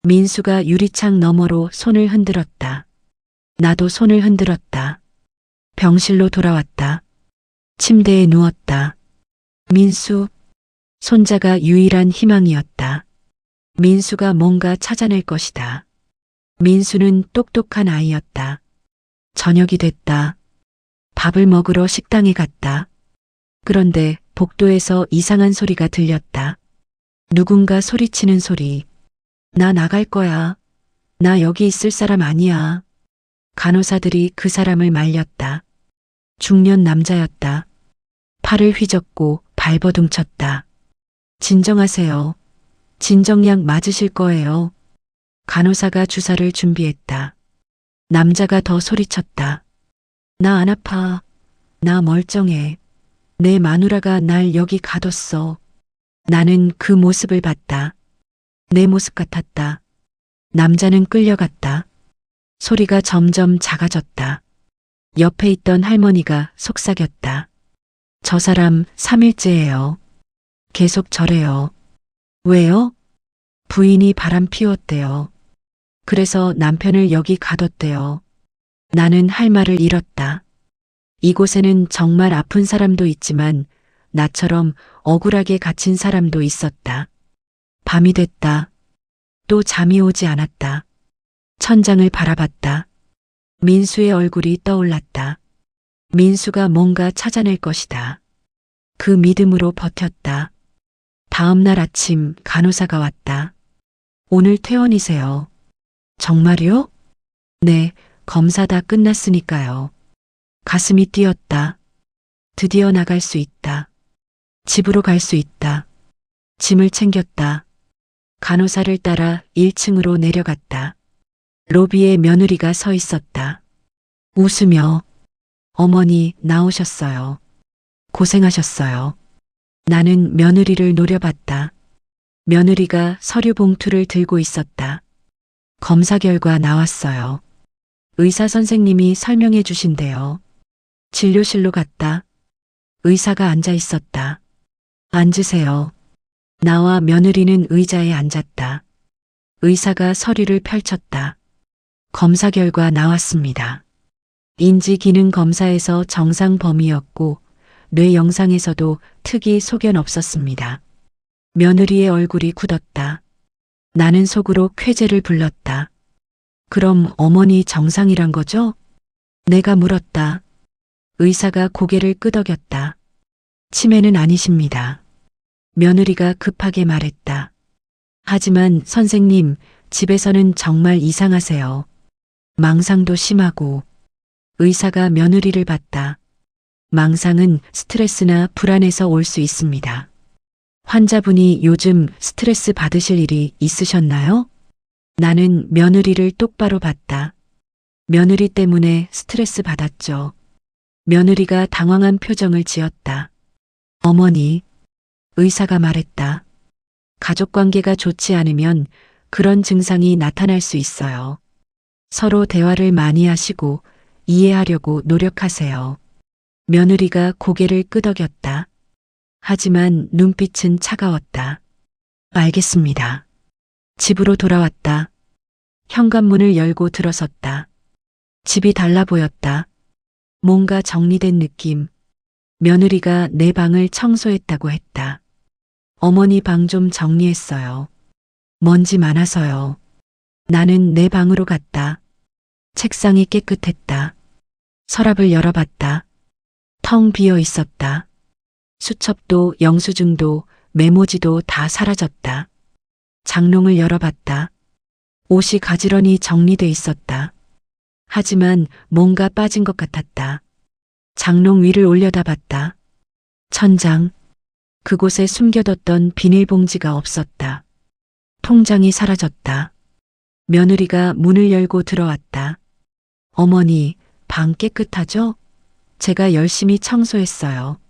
민수가 유리창 너머로 손을 흔들었다. 나도 손을 흔들었다. 병실로 돌아왔다. 침대에 누웠다. 민수. 손자가 유일한 희망이었다. 민수가 뭔가 찾아낼 것이다. 민수는 똑똑한 아이였다. 저녁이 됐다. 밥을 먹으러 식당에 갔다. 그런데 복도에서 이상한 소리가 들렸다. 누군가 소리치는 소리. 나 나갈 거야. 나 여기 있을 사람 아니야. 간호사들이 그 사람을 말렸다. 중년 남자였다. 팔을 휘젓고 발버둥 쳤다. 진정하세요. 진정약 맞으실 거예요. 간호사가 주사를 준비했다. 남자가 더 소리쳤다. 나 안 아파. 나 멀쩡해. 내 마누라가 날 여기 가뒀어. 나는 그 모습을 봤다. 내 모습 같았다. 남자는 끌려갔다. 소리가 점점 작아졌다. 옆에 있던 할머니가 속삭였다. 저 사람 3일째예요. 계속 저래요. 왜요? 부인이 바람 피웠대요. 그래서 남편을 여기 가뒀대요. 나는 할 말을 잃었다. 이곳에는 정말 아픈 사람도 있지만 나처럼 억울하게 갇힌 사람도 있었다. 밤이 됐다. 또 잠이 오지 않았다. 천장을 바라봤다. 민수의 얼굴이 떠올랐다. 민수가 뭔가 찾아낼 것이다. 그 믿음으로 버텼다. 다음 날 아침 간호사가 왔다. 오늘 퇴원이세요. 정말요? 네, 검사 다 끝났으니까요. 가슴이 뛰었다. 드디어 나갈 수 있다. 집으로 갈 수 있다. 짐을 챙겼다. 간호사를 따라 1층으로 내려갔다. 로비에 며느리가 서 있었다. 웃으며 어머니 나오셨어요. 고생하셨어요. 나는 며느리를 노려봤다. 며느리가 서류 봉투를 들고 있었다. 검사 결과 나왔어요. 의사 선생님이 설명해 주신대요. 진료실로 갔다. 의사가 앉아 있었다. 앉으세요. 나와 며느리는 의자에 앉았다. 의사가 서류를 펼쳤다. 검사 결과 나왔습니다. 인지 기능 검사에서 정상 범위였고 뇌 영상에서도 특이 소견 없었습니다. 며느리의 얼굴이 굳었다. 나는 속으로 쾌재를 불렀다. 그럼 어머니 정상이란 거죠? 내가 물었다. 의사가 고개를 끄덕였다. 치매는 아니십니다. 며느리가 급하게 말했다. 하지만 선생님, 집에서는 정말 이상하세요. 망상도 심하고. 의사가 며느리를 봤다. 망상은 스트레스나 불안에서 올 수 있습니다. 환자분이 요즘 스트레스 받으실 일이 있으셨나요? 나는 며느리를 똑바로 봤다. 며느리 때문에 스트레스 받았죠. 며느리가 당황한 표정을 지었다. 어머니, 의사가 말했다. 가족관계가 좋지 않으면 그런 증상이 나타날 수 있어요. 서로 대화를 많이 하시고 이해하려고 노력하세요. 며느리가 고개를 끄덕였다. 하지만 눈빛은 차가웠다. 알겠습니다. 집으로 돌아왔다. 현관문을 열고 들어섰다. 집이 달라 보였다. 뭔가 정리된 느낌. 며느리가 내 방을 청소했다고 했다. 어머니 방 좀 정리했어요. 먼지 많아서요. 나는 내 방으로 갔다. 책상이 깨끗했다. 서랍을 열어봤다. 텅 비어 있었다. 수첩도 영수증도 메모지도 다 사라졌다. 장롱을 열어봤다. 옷이 가지런히 정리돼 있었다. 하지만 뭔가 빠진 것 같았다. 장롱 위를 올려다봤다. 천장, 그곳에 숨겨뒀던 비닐봉지가 없었다. 통장이 사라졌다. 며느리가 문을 열고 들어왔다. 어머니, 방 깨끗하죠? 제가 열심히 청소했어요.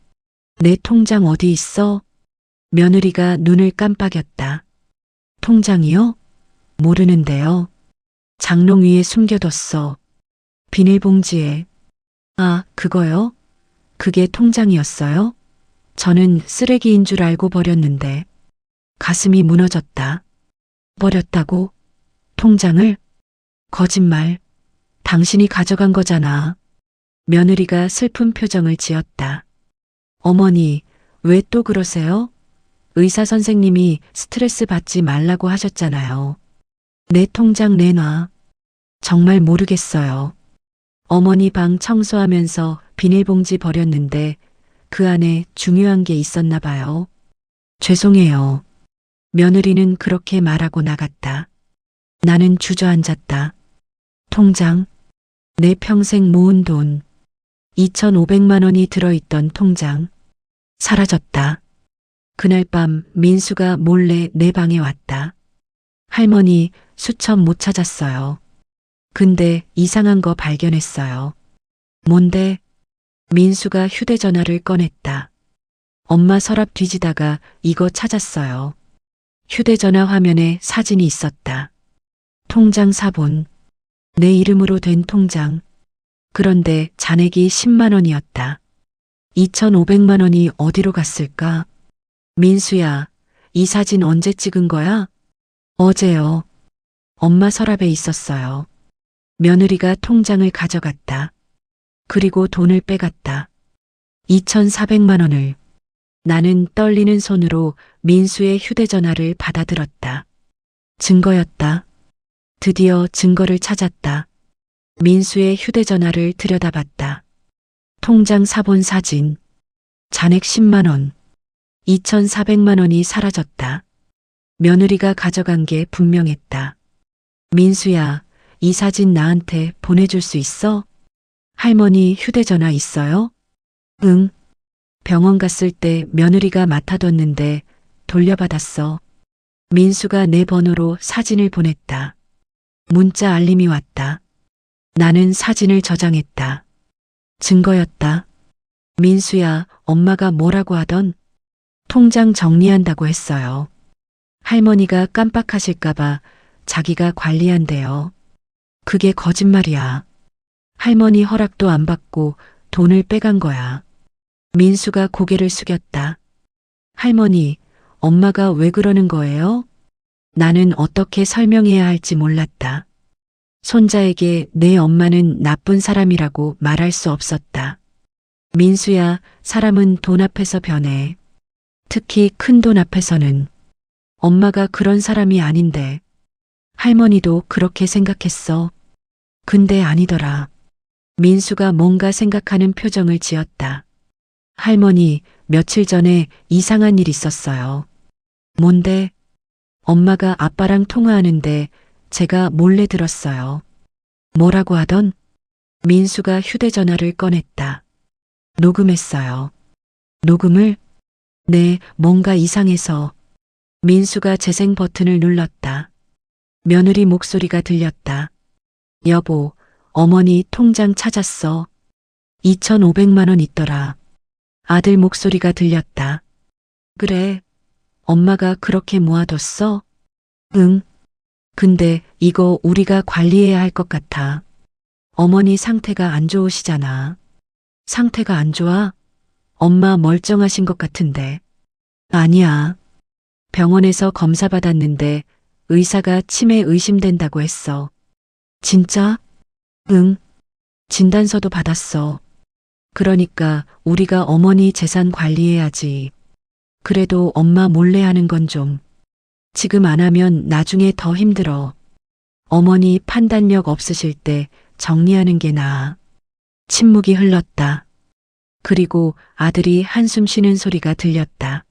내 통장 어디 있어? 며느리가 눈을 깜빡였다. 통장이요? 모르는데요. 장롱 위에 숨겨뒀어. 비닐봉지에. 아, 그거요? 그게 통장이었어요? 저는 쓰레기인 줄 알고 버렸는데. 가슴이 무너졌다. 버렸다고? 통장을? 거짓말. 당신이 가져간 거잖아. 며느리가 슬픈 표정을 지었다. 어머니, 왜 또 그러세요? 의사 선생님이 스트레스 받지 말라고 하셨잖아요. 내 통장 내놔. 정말 모르겠어요. 어머니 방 청소하면서 비닐봉지 버렸는데 그 안에 중요한 게 있었나 봐요. 죄송해요. 며느리는 그렇게 말하고 나갔다. 나는 주저앉았다. 통장, 내 평생 모은 돈, 2,500만 원이 들어있던 통장, 사라졌다. 그날 밤 민수가 몰래 내 방에 왔다. 할머니, 수첩 못 찾았어요. 근데 이상한 거 발견했어요. 뭔데? 민수가 휴대전화를 꺼냈다. 엄마 서랍 뒤지다가 이거 찾았어요. 휴대전화 화면에 사진이 있었다. 통장 사본. 내 이름으로 된 통장. 그런데 잔액이 10만 원이었다. 2,500만 원이 어디로 갔을까? 민수야, 이 사진 언제 찍은 거야? 어제요. 엄마 서랍에 있었어요. 며느리가 통장을 가져갔다. 그리고 돈을 빼갔다. 2,400만 원을. 나는 떨리는 손으로 민수의 휴대전화를 받아들었다. 증거였다. 드디어 증거를 찾았다. 민수의 휴대전화를 들여다봤다. 통장 사본 사진. 잔액 10만 원. 2,400만 원이 사라졌다. 며느리가 가져간 게 분명했다. 민수야, 이 사진 나한테 보내줄 수 있어? 할머니 휴대전화 있어요? 응. 병원 갔을 때 며느리가 맡아뒀는데 돌려받았어. 민수가 내 번호로 사진을 보냈다. 문자 알림이 왔다. 나는 사진을 저장했다. 증거였다. 민수야, 엄마가 뭐라고 하던? 통장 정리한다고 했어요. 할머니가 깜빡하실까봐 자기가 관리한대요. 그게 거짓말이야. 할머니 허락도 안 받고 돈을 빼간 거야. 민수가 고개를 숙였다. 할머니, 엄마가 왜 그러는 거예요? 나는 어떻게 설명해야 할지 몰랐다. 손자에게 내 엄마는 나쁜 사람이라고 말할 수 없었다. 민수야, 사람은 돈 앞에서 변해. 특히 큰 돈 앞에서는. 엄마가 그런 사람이 아닌데. 할머니도 그렇게 생각했어. 근데 아니더라. 민수가 뭔가 생각하는 표정을 지었다. 할머니, 며칠 전에 이상한 일 있었어요. 뭔데? 엄마가 아빠랑 통화하는데 제가 몰래 들었어요. 뭐라고 하던? 민수가 휴대전화를 꺼냈다. 녹음했어요. 녹음을? 네, 뭔가 이상해서. 민수가 재생 버튼을 눌렀다. 며느리 목소리가 들렸다. 여보, 어머니 통장 찾았어. 2,500만 원 있더라. 아들 목소리가 들렸다. 그래, 엄마가 그렇게 모아뒀어? 응. 근데 이거 우리가 관리해야 할 것 같아. 어머니 상태가 안 좋으시잖아. 상태가 안 좋아? 엄마 멀쩡하신 것 같은데. 아니야. 병원에서 검사 받았는데 의사가 치매 의심된다고 했어. 진짜? 응. 진단서도 받았어. 그러니까 우리가 어머니 재산 관리해야지. 그래도 엄마 몰래 하는 건 좀. 지금 안 하면 나중에 더 힘들어. 어머니 판단력 없으실 때 정리하는 게 나아. 침묵이 흘렀다. 그리고 아들이 한숨 쉬는 소리가 들렸다.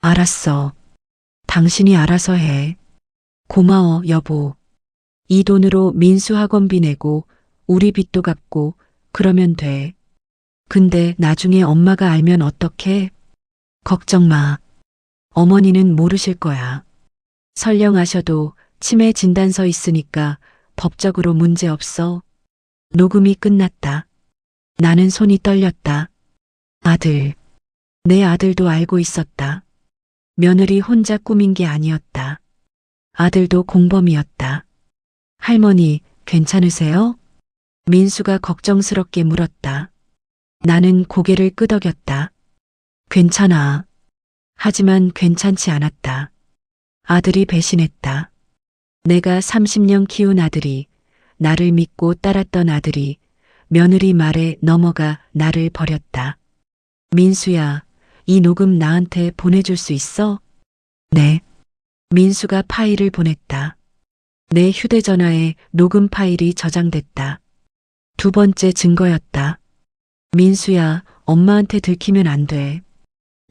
알았어. 당신이 알아서 해. 고마워, 여보. 이 돈으로 민수 학원비 내고 우리 빚도 갚고 그러면 돼. 근데 나중에 엄마가 알면 어떡해? 걱정 마. 어머니는 모르실 거야. 설령 아셔도 치매 진단서 있으니까 법적으로 문제 없어. 녹음이 끝났다. 나는 손이 떨렸다. 아들. 내 아들도 알고 있었다. 며느리 혼자 꾸민 게 아니었다. 아들도 공범이었다. 할머니, 괜찮으세요? 민수가 걱정스럽게 물었다. 나는 고개를 끄덕였다. 괜찮아. 하지만 괜찮지 않았다. 아들이 배신했다. 내가 30년 키운 아들이, 나를 믿고 따랐던 아들이 며느리 말에 넘어가 나를 버렸다. 민수야, 이 녹음 나한테 보내줄 수 있어? 네. 민수가 파일을 보냈다. 내 휴대전화에 녹음 파일이 저장됐다. 두 번째 증거였다. 민수야, 엄마한테 들키면 안 돼.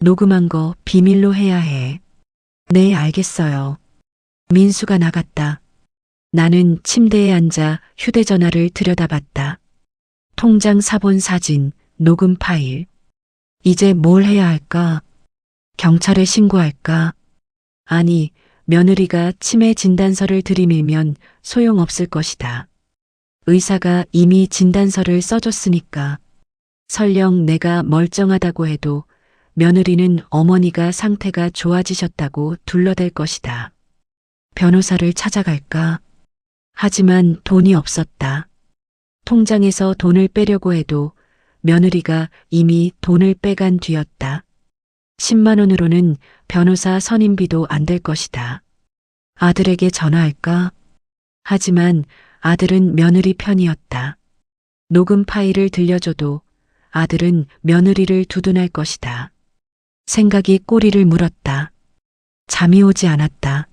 녹음한 거 비밀로 해야 해. 네, 알겠어요. 민수가 나갔다. 나는 침대에 앉아 휴대전화를 들여다봤다. 통장 사본 사진, 녹음 파일. 이제 뭘 해야 할까? 경찰에 신고할까? 아니, 며느리가 치매 진단서를 들이밀면 소용없을 것이다. 의사가 이미 진단서를 써줬으니까. 설령 내가 멀쩡하다고 해도 며느리는 어머니가 상태가 좋아지셨다고 둘러댈 것이다. 변호사를 찾아갈까? 하지만 돈이 없었다. 통장에서 돈을 빼려고 해도 며느리가 이미 돈을 빼간 뒤였다. 10만 원으로는 변호사 선임비도 안 될 것이다. 아들에게 전화할까? 하지만 아들은 며느리 편이었다. 녹음 파일을 들려줘도 아들은 며느리를 두둔할 것이다. 생각이 꼬리를 물었다. 잠이 오지 않았다.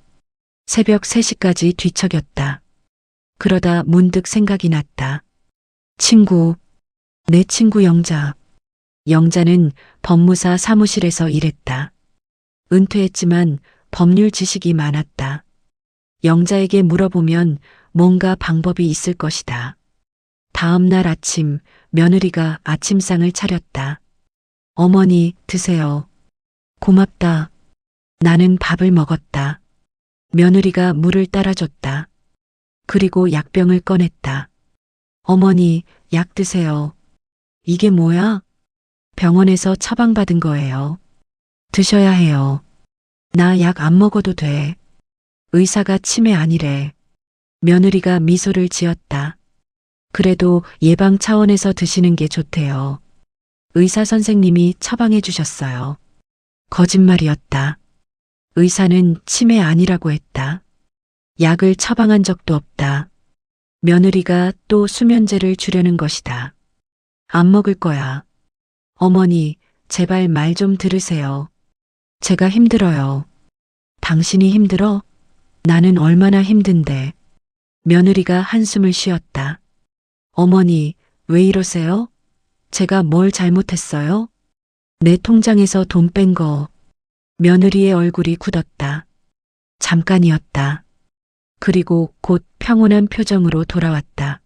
새벽 3시까지 뒤척였다. 그러다 문득 생각이 났다. 친구, 내 친구 영자. 영자는 법무사 사무실에서 일했다. 은퇴했지만 법률 지식이 많았다. 영자에게 물어보면 뭔가 방법이 있을 것이다. 다음 날 아침 며느리가 아침상을 차렸다. 어머니 드세요. 고맙다. 나는 밥을 먹었다. 며느리가 물을 따라줬다. 그리고 약병을 꺼냈다. 어머니 약 드세요. 이게 뭐야? 병원에서 처방받은 거예요. 드셔야 해요. 나 약 안 먹어도 돼. 의사가 치매 아니래. 며느리가 미소를 지었다. 그래도 예방 차원에서 드시는 게 좋대요. 의사 선생님이 처방해 주셨어요. 거짓말이었다. 의사는 치매 아니라고 했다. 약을 처방한 적도 없다. 며느리가 또 수면제를 주려는 것이다. 안 먹을 거야. 어머니, 제발 말 좀 들으세요. 제가 힘들어요. 당신이 힘들어? 나는 얼마나 힘든데. 며느리가 한숨을 쉬었다. 어머니, 왜 이러세요? 제가 뭘 잘못했어요? 내 통장에서 돈 뺀 거. 며느리의 얼굴이 굳었다. 잠깐이었다. 그리고 곧 평온한 표정으로 돌아왔다.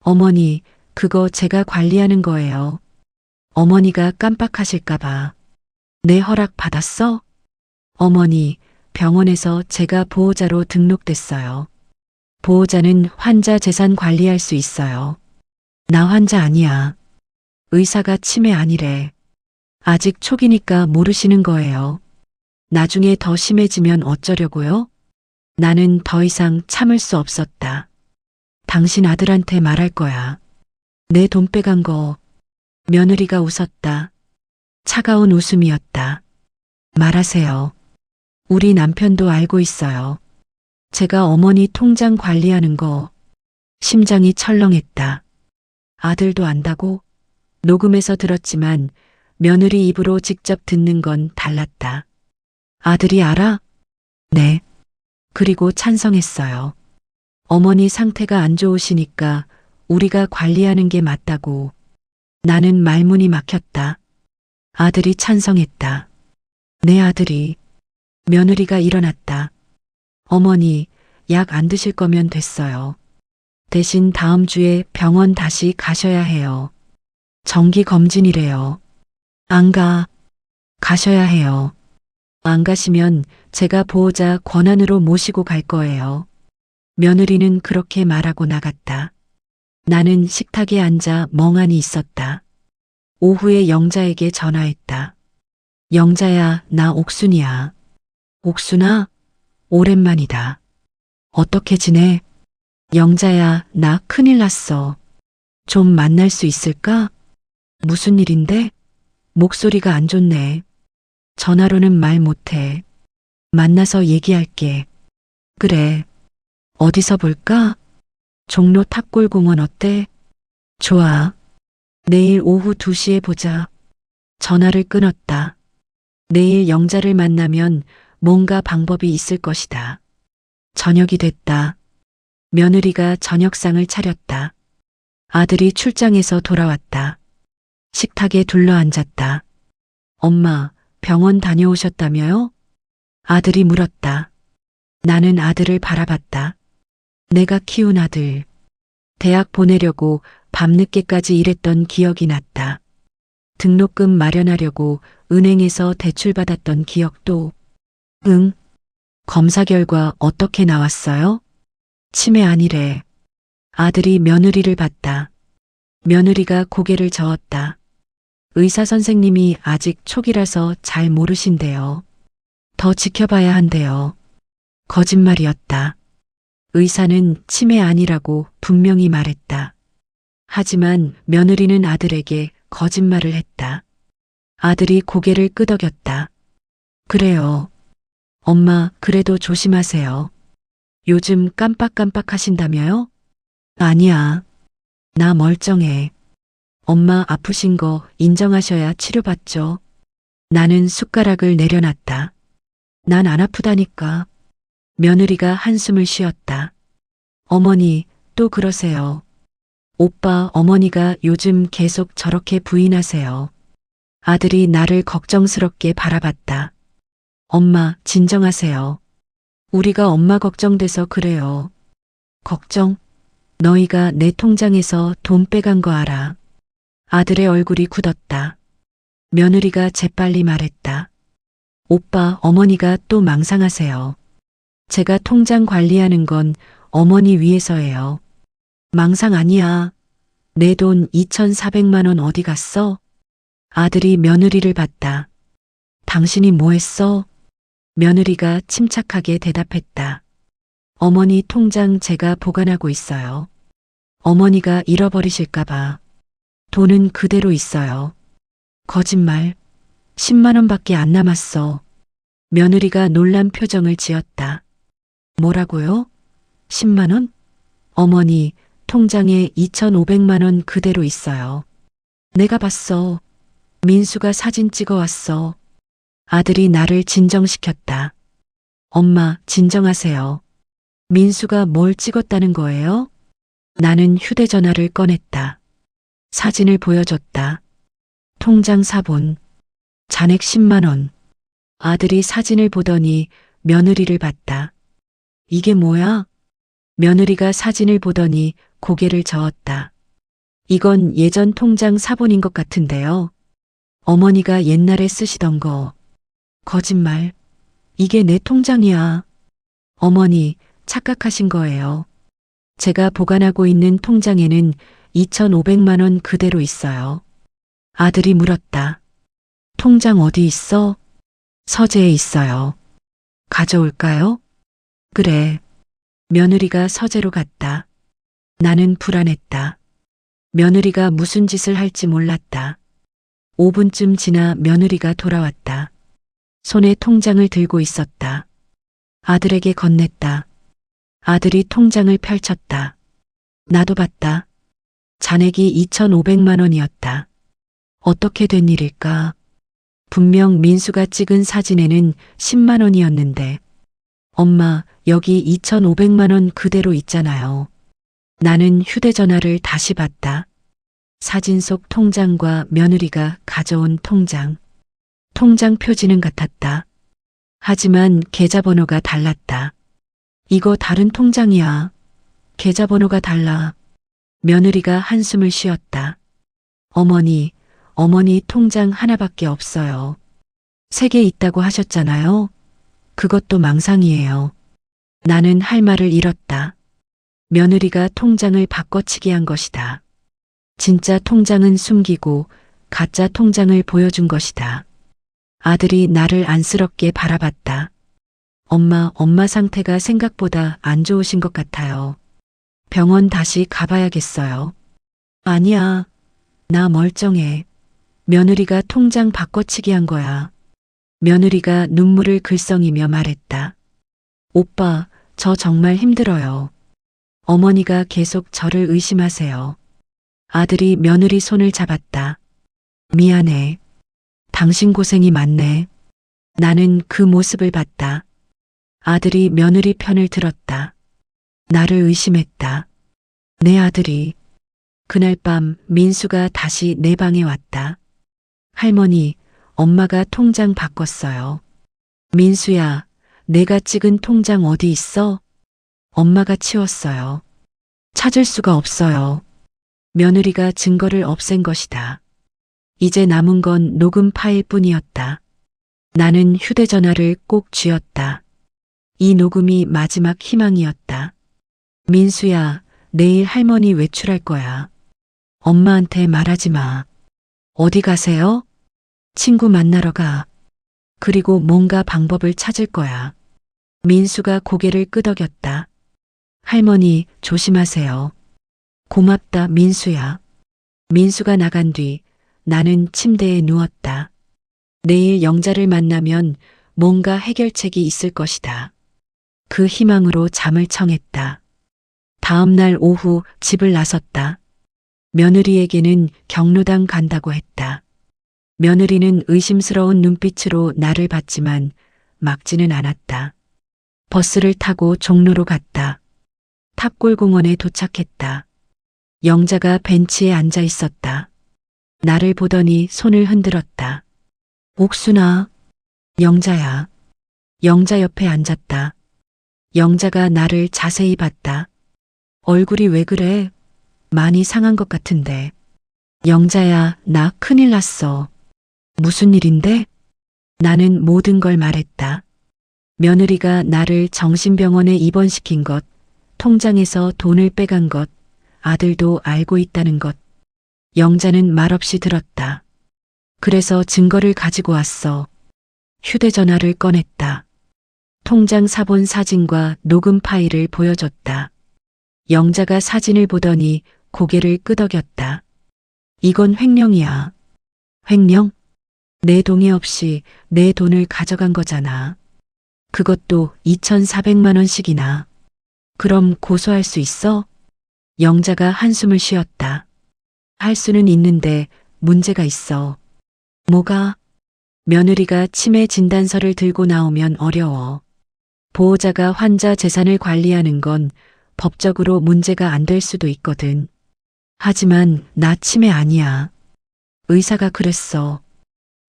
어머니, 그거 제가 관리하는 거예요. 어머니가 깜빡하실까봐. 내 허락 받았어? 어머니, 병원에서 제가 보호자로 등록됐어요. 보호자는 환자 재산 관리할 수 있어요. 나 환자 아니야. 의사가 치매 아니래. 아직 초기니까 모르시는 거예요. 나중에 더 심해지면 어쩌려고요? 나는 더 이상 참을 수 없었다. 당신 아들한테 말할 거야. 내 돈 빼간 거. 며느리가 웃었다. 차가운 웃음이었다. 말하세요. 우리 남편도 알고 있어요. 제가 어머니 통장 관리하는 거. 심장이 철렁했다. 아들도 안다고? 녹음해서 들었지만 며느리 입으로 직접 듣는 건 달랐다. 아들이 알아? 네. 그리고 찬성했어요. 어머니 상태가 안 좋으시니까 우리가 관리하는 게 맞다고. 나는 말문이 막혔다. 아들이 찬성했다. 내 아들이. 며느리가 일어났다. 어머니, 약 안 드실 거면 됐어요. 대신 다음 주에 병원 다시 가셔야 해요. 정기 검진이래요. 안 가. 가셔야 해요. 안 가시면 제가 보호자 권한으로 모시고 갈 거예요. 며느리는 그렇게 말하고 나갔다. 나는 식탁에 앉아 멍하니 있었다. 오후에 영자에게 전화했다. 영자야, 나 옥순이야. 옥순아? 오랜만이다. 어떻게 지내? 영자야, 나 큰일 났어. 좀 만날 수 있을까? 무슨 일인데? 목소리가 안 좋네. 전화로는 말 못해. 만나서 얘기할게. 그래. 어디서 볼까? 종로 탑골공원 어때? 좋아. 내일 오후 2시에 보자. 전화를 끊었다. 내일 영자를 만나면 뭔가 방법이 있을 것이다. 저녁이 됐다. 며느리가 저녁상을 차렸다. 아들이 출장에서 돌아왔다. 식탁에 둘러앉았다. 엄마, 병원 다녀오셨다며요? 아들이 물었다. 나는 아들을 바라봤다. 내가 키운 아들. 대학 보내려고 밤늦게까지 일했던 기억이 났다. 등록금 마련하려고 은행에서 대출받았던 기억도. 응. 검사 결과 어떻게 나왔어요? 치매 아니래. 아들이 며느리를 봤다. 며느리가 고개를 저었다. 의사 선생님이 아직 초기라서 잘 모르신대요. 더 지켜봐야 한대요. 거짓말이었다. 의사는 치매 아니라고 분명히 말했다. 하지만 며느리는 아들에게 거짓말을 했다. 아들이 고개를 끄덕였다. 그래요. 엄마, 그래도 조심하세요. 요즘 깜빡깜빡 하신다며요? 아니야. 나 멀쩡해. 엄마 아프신 거 인정하셔야 치료받죠. 나는 숟가락을 내려놨다. 난 안 아프다니까. 며느리가 한숨을 쉬었다. 어머니, 또 그러세요. 오빠, 어머니가 요즘 계속 저렇게 부인하세요. 아들이 나를 걱정스럽게 바라봤다. 엄마, 진정하세요. 우리가 엄마 걱정돼서 그래요. 걱정? 너희가 내 통장에서 돈 빼간 거 알아. 아들의 얼굴이 굳었다. 며느리가 재빨리 말했다. 오빠, 어머니가 또 망상하세요. 제가 통장 관리하는 건 어머니 위해서예요. 망상 아니야. 내 돈 2,400만 원 어디 갔어? 아들이 며느리를 봤다. 당신이 뭐 했어? 며느리가 침착하게 대답했다. 어머니 통장 제가 보관하고 있어요. 어머니가 잃어버리실까봐. 돈은 그대로 있어요. 거짓말. 10만 원밖에 안 남았어. 며느리가 놀란 표정을 지었다. 뭐라고요? 10만 원? 어머니, 통장에 2,500만 원 그대로 있어요. 내가 봤어. 민수가 사진 찍어 왔어. 아들이 나를 진정시켰다. 엄마, 진정하세요. 민수가 뭘 찍었다는 거예요? 나는 휴대전화를 꺼냈다. 사진을 보여줬다. 통장 사본. 잔액 10만 원. 아들이 사진을 보더니 며느리를 봤다. 이게 뭐야? 며느리가 사진을 보더니 고개를 저었다. 이건 예전 통장 사본인 것 같은데요. 어머니가 옛날에 쓰시던 거. 거짓말. 이게 내 통장이야. 어머니, 착각하신 거예요. 제가 보관하고 있는 통장에는 2,500만 원 그대로 있어요. 아들이 물었다. 통장 어디 있어? 서재에 있어요. 가져올까요? 그래. 며느리가 서재로 갔다. 나는 불안했다. 며느리가 무슨 짓을 할지 몰랐다. 5분쯤 지나 며느리가 돌아왔다. 손에 통장을 들고 있었다. 아들에게 건넸다. 아들이 통장을 펼쳤다. 나도 봤다. 잔액이 2,500만 원이었다. 어떻게 된 일일까? 분명 민수가 찍은 사진에는 10만 원이었는데. 엄마, 여기 2,500만 원 그대로 있잖아요. 나는 휴대전화를 다시 봤다. 사진 속 통장과 며느리가 가져온 통장. 통장 표지는 같았다. 하지만 계좌번호가 달랐다. 이거 다른 통장이야. 계좌번호가 달라. 며느리가 한숨을 쉬었다. 어머니 통장 하나밖에 없어요. 3개 있다고 하셨잖아요. 그것도 망상이에요. 나는 할 말을 잃었다. 며느리가 통장을 바꿔치기 한 것이다. 진짜 통장은 숨기고 가짜 통장을 보여준 것이다. 아들이 나를 안쓰럽게 바라봤다. 엄마 상태가 생각보다 안 좋으신 것 같아요. 병원 다시 가봐야겠어요. 아니야. 나 멀쩡해. 며느리가 통장 바꿔치기 한 거야. 며느리가 눈물을 글썽이며 말했다. 오빠, 저 정말 힘들어요. 어머니가 계속 저를 의심하세요. 아들이 며느리 손을 잡았다. 미안해. 당신 고생이 많네. 나는 그 모습을 봤다. 아들이 며느리 편을 들었다. 나를 의심했다. 내 아들이. 그날 밤 민수가 다시 내 방에 왔다. 할머니, 엄마가 통장 바꿨어요. 민수야, 내가 찍은 통장 어디 있어? 엄마가 치웠어요. 찾을 수가 없어요. 며느리가 증거를 없앤 것이다. 이제 남은 건 녹음 파일 뿐이었다. 나는 휴대전화를 꼭 쥐었다. 이 녹음이 마지막 희망이었다. 민수야, 내일 할머니 외출할 거야. 엄마한테 말하지 마. 어디 가세요? 친구 만나러 가. 그리고 뭔가 방법을 찾을 거야. 민수가 고개를 끄덕였다. 할머니, 조심하세요. 고맙다, 민수야. 민수가 나간 뒤 나는 침대에 누웠다. 내일 영자를 만나면 뭔가 해결책이 있을 것이다. 그 희망으로 잠을 청했다. 다음 날 오후 집을 나섰다. 며느리에게는 경로당 간다고 했다. 며느리는 의심스러운 눈빛으로 나를 봤지만 막지는 않았다. 버스를 타고 종로로 갔다. 탑골공원에 도착했다. 영자가 벤치에 앉아 있었다. 나를 보더니 손을 흔들었다. 옥순아, 영자야. 영자 옆에 앉았다. 영자가 나를 자세히 봤다. 얼굴이 왜 그래? 많이 상한 것 같은데. 영자야, 나 큰일 났어. 무슨 일인데? 나는 모든 걸 말했다. 며느리가 나를 정신병원에 입원시킨 것, 통장에서 돈을 빼간 것, 아들도 알고 있다는 것. 영자는 말없이 들었다. 그래서 증거를 가지고 왔어. 휴대전화를 꺼냈다. 통장 사본 사진과 녹음 파일을 보여줬다. 영자가 사진을 보더니 고개를 끄덕였다. 이건 횡령이야. 횡령? 내 동의 없이 내 돈을 가져간 거잖아. 그것도 2,400만 원씩이나. 그럼 고소할 수 있어? 영자가 한숨을 쉬었다. 할 수는 있는데 문제가 있어. 뭐가? 며느리가 치매 진단서를 들고 나오면 어려워. 보호자가 환자 재산을 관리하는 건 법적으로 문제가 안 될 수도 있거든. 하지만 나 치매 아니야. 의사가 그랬어.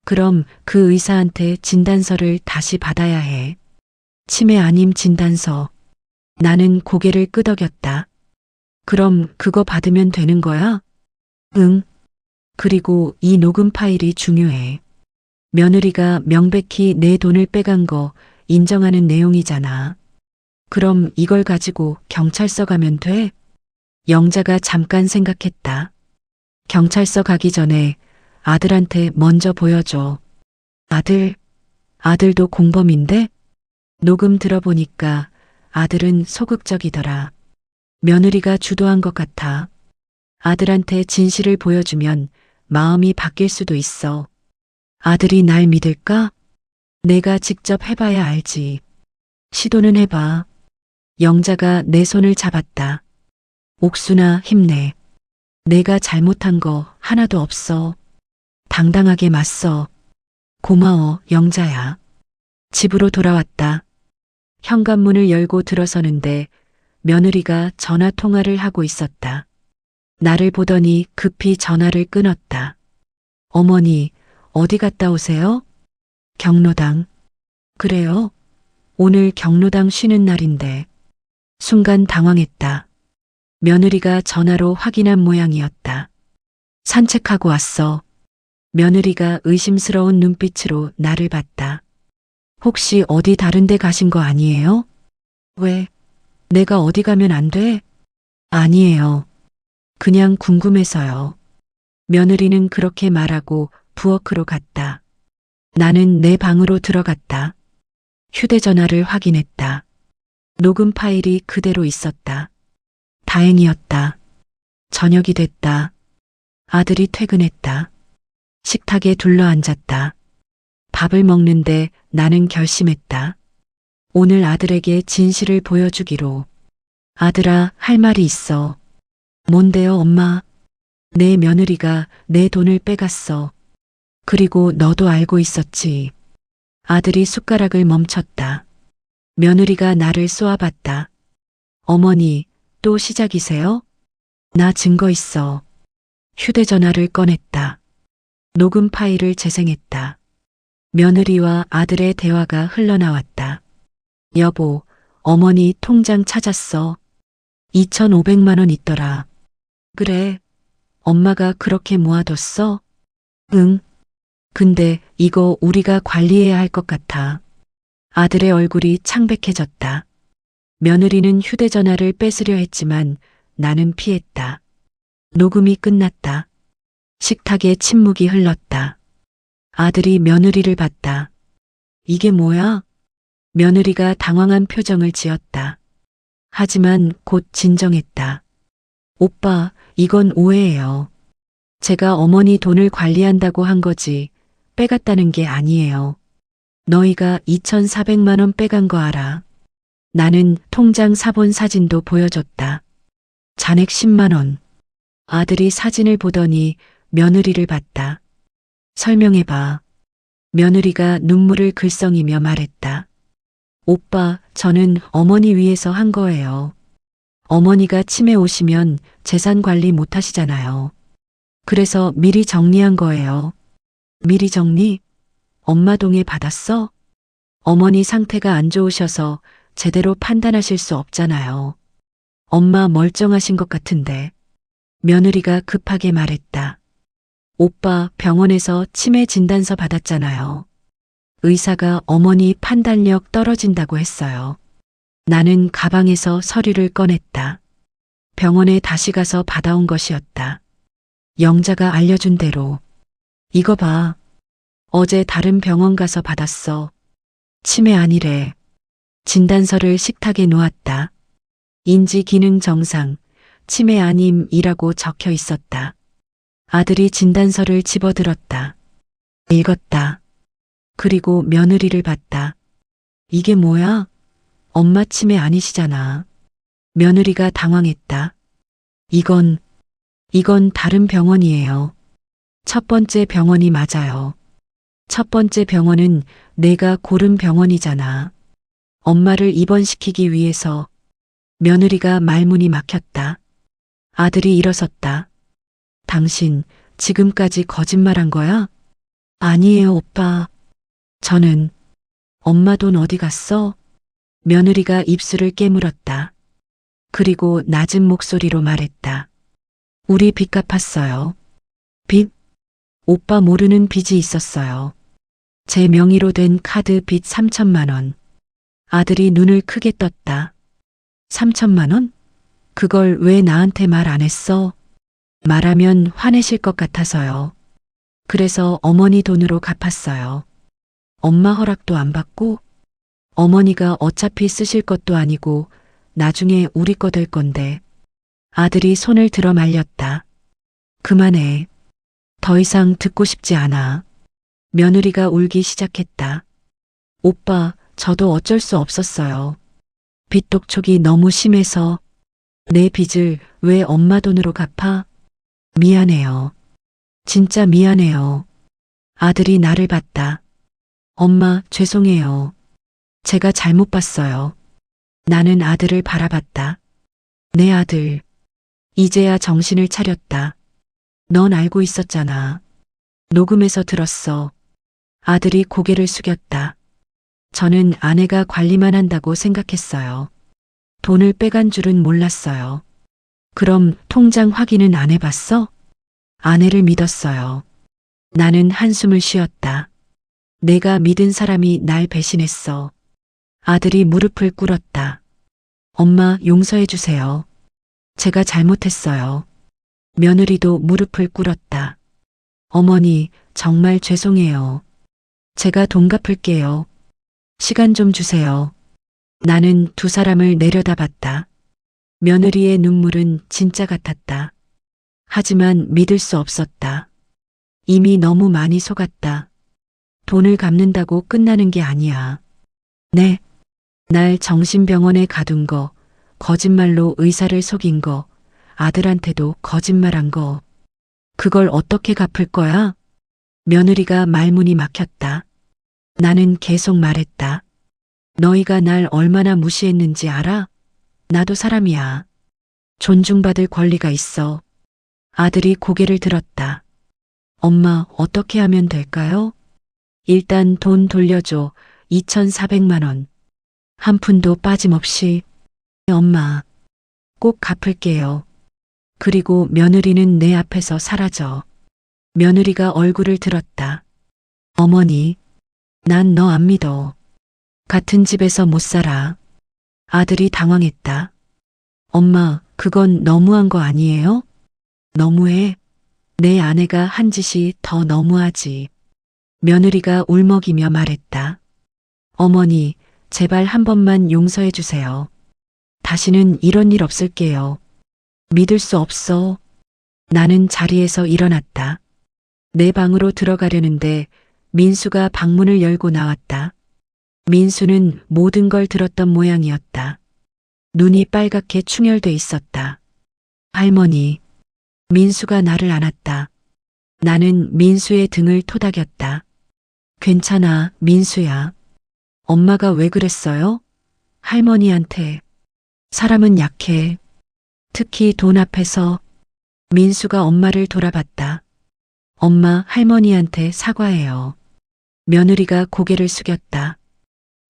그럼 그 의사한테 진단서를 다시 받아야 해. 치매 아님 진단서. 나는 고개를 끄덕였다. 그럼 그거 받으면 되는 거야? 응. 그리고 이 녹음 파일이 중요해. 며느리가 명백히 내 돈을 빼간 거 인정하는 내용이잖아. 그럼 이걸 가지고 경찰서 가면 돼? 영자가 잠깐 생각했다. 경찰서 가기 전에 아들한테 먼저 보여줘. 아들도 공범인데? 녹음 들어보니까 아들은 소극적이더라. 며느리가 주도한 것 같아. 아들한테 진실을 보여주면 마음이 바뀔 수도 있어. 아들이 날 믿을까? 내가 직접 해봐야 알지. 시도는 해봐. 영자가 내 손을 잡았다. 옥순아, 힘내. 내가 잘못한 거 하나도 없어. 당당하게 맞서. 고마워, 영자야. 집으로 돌아왔다. 현관문을 열고 들어서는데 며느리가 전화 통화를 하고 있었다. 나를 보더니 급히 전화를 끊었다. 어머니, 어디 갔다 오세요? 경로당. 그래요? 오늘 경로당 쉬는 날인데. 순간 당황했다. 며느리가 전화로 확인한 모양이었다. 산책하고 왔어. 며느리가 의심스러운 눈빛으로 나를 봤다. 혹시 어디 다른 데 가신 거 아니에요? 왜? 내가 어디 가면 안 돼? 아니에요. 그냥 궁금해서요. 며느리는 그렇게 말하고 부엌으로 갔다. 나는 내 방으로 들어갔다. 휴대전화를 확인했다. 녹음 파일이 그대로 있었다. 다행이었다. 저녁이 됐다. 아들이 퇴근했다. 식탁에 둘러앉았다. 밥을 먹는데 나는 결심했다. 오늘 아들에게 진실을 보여주기로. 아들아, 할 말이 있어. 뭔데요, 엄마? 내 며느리가 내 돈을 빼갔어. 그리고 너도 알고 있었지. 아들이 숟가락을 멈췄다. 며느리가 나를 쏘아봤다. 어머니, 또 시작이세요? 나 증거 있어. 휴대전화를 꺼냈다. 녹음 파일을 재생했다. 며느리와 아들의 대화가 흘러나왔다. 여보, 어머니 통장 찾았어. 2,500만 원 있더라. 그래, 엄마가 그렇게 모아뒀어? 응. 근데 이거 우리가 관리해야 할 것 같아. 아들의 얼굴이 창백해졌다. 며느리는 휴대전화를 뺏으려 했지만 나는 피했다. 녹음이 끝났다. 식탁에 침묵이 흘렀다. 아들이 며느리를 봤다. 이게 뭐야? 며느리가 당황한 표정을 지었다. 하지만 곧 진정했다. 오빠, 이건 오해예요. 제가 어머니 돈을 관리한다고 한 거지 빼갔다는 게 아니에요. 너희가 2,400만 원 빼간 거 알아. 나는 통장 사본 사진도 보여줬다. 잔액 10만 원. 아들이 사진을 보더니 며느리를 봤다. 설명해봐. 며느리가 눈물을 글썽이며 말했다. 오빠, 저는 어머니 위해서 한 거예요. 어머니가 치매 오시면 재산 관리 못 하시잖아요. 그래서 미리 정리한 거예요. 미리 정리? 엄마 동의 받았어? 어머니 상태가 안 좋으셔서 제대로 판단하실 수 없잖아요. 엄마 멀쩡하신 것 같은데. 며느리가 급하게 말했다. 오빠 병원에서 치매 진단서 받았잖아요. 의사가 어머니 판단력 떨어진다고 했어요. 나는 가방에서 서류를 꺼냈다. 병원에 다시 가서 받아온 것이었다. 영자가 알려준 대로. 이거 봐. 어제 다른 병원 가서 받았어. 치매 아니래. 진단서를 식탁에 놓았다. 인지 기능 정상, 치매 아님이라고 적혀 있었다. 아들이 진단서를 집어들었다. 읽었다. 그리고 며느리를 봤다. 이게 뭐야? 엄마 치매 아니시잖아. 며느리가 당황했다. 이건 다른 병원이에요. 첫 번째 병원이 맞아요. 첫 번째 병원은 내가 고른 병원이잖아. 엄마를 입원시키기 위해서. 며느리가 말문이 막혔다. 아들이 일어섰다. 당신 지금까지 거짓말한 거야? 아니에요, 오빠. 저는 엄마 돈 어디 갔어? 며느리가 입술을 깨물었다. 그리고 낮은 목소리로 말했다. 우리 빚 갚았어요. 빚? 오빠 모르는 빚이 있었어요. 제 명의로 된 카드 빚 3천만 원. 아들이 눈을 크게 떴다. 3천만 원? 그걸 왜 나한테 말 안 했어? 말하면 화내실 것 같아서요. 그래서 어머니 돈으로 갚았어요. 엄마 허락도 안 받고 어머니가 어차피 쓰실 것도 아니고 나중에 우리 거 될 건데. 아들이 손을 들어 말렸다. 그만해. 더 이상 듣고 싶지 않아. 며느리가 울기 시작했다. 오빠, 저도 어쩔 수 없었어요. 빚 독촉이 너무 심해서. 내 빚을 왜 엄마 돈으로 갚아? 미안해요. 진짜 미안해요. 아들이 나를 봤다. 엄마, 죄송해요. 제가 잘못 봤어요. 나는 아들을 바라봤다. 내 아들. 이제야 정신을 차렸다. 넌 알고 있었잖아. 녹음해서 들었어. 아들이 고개를 숙였다. 저는 아내가 관리만 한다고 생각했어요. 돈을 빼간 줄은 몰랐어요. 그럼 통장 확인은 안 해봤어? 아내를 믿었어요. 나는 한숨을 쉬었다. 내가 믿은 사람이 날 배신했어. 아들이 무릎을 꿇었다. 엄마, 용서해 주세요. 제가 잘못했어요. 며느리도 무릎을 꿇었다. 어머니, 정말 죄송해요. 제가 돈 갚을게요. 시간 좀 주세요. 나는 두 사람을 내려다봤다. 며느리의 눈물은 진짜 같았다. 하지만 믿을 수 없었다. 이미 너무 많이 속았다. 돈을 갚는다고 끝나는 게 아니야. 네. 날 정신병원에 가둔 거, 거짓말로 의사를 속인 거, 아들한테도 거짓말한 거. 그걸 어떻게 갚을 거야? 며느리가 말문이 막혔다. 나는 계속 말했다. 너희가 날 얼마나 무시했는지 알아? 나도 사람이야. 존중받을 권리가 있어. 아들이 고개를 들었다. 엄마, 어떻게 하면 될까요? 일단 돈 돌려줘. 2,400만 원. 한 푼도 빠짐없이. 엄마, 꼭 갚을게요. 그리고 며느리는 내 앞에서 사라져. 며느리가 얼굴을 들었다. 어머니, 난 너 안 믿어. 같은 집에서 못 살아. 아들이 당황했다. 엄마, 그건 너무한 거 아니에요? 너무해. 내 아내가 한 짓이 더 너무하지. 며느리가 울먹이며 말했다. 어머니, 제발 한 번만 용서해 주세요. 다시는 이런 일 없을게요. 믿을 수 없어. 나는 자리에서 일어났다. 내 방으로 들어가려는데 민수가 방문을 열고 나왔다. 민수는 모든 걸 들었던 모양이었다. 눈이 빨갛게 충혈돼 있었다. 할머니. 민수가 나를 안았다. 나는 민수의 등을 토닥였다. 괜찮아, 민수야. 엄마가 왜 그랬어요? 할머니한테. 사람은 약해. 특히 돈 앞에서. 민수가 엄마를 돌아봤다. 엄마, 할머니한테 사과해요. 며느리가 고개를 숙였다.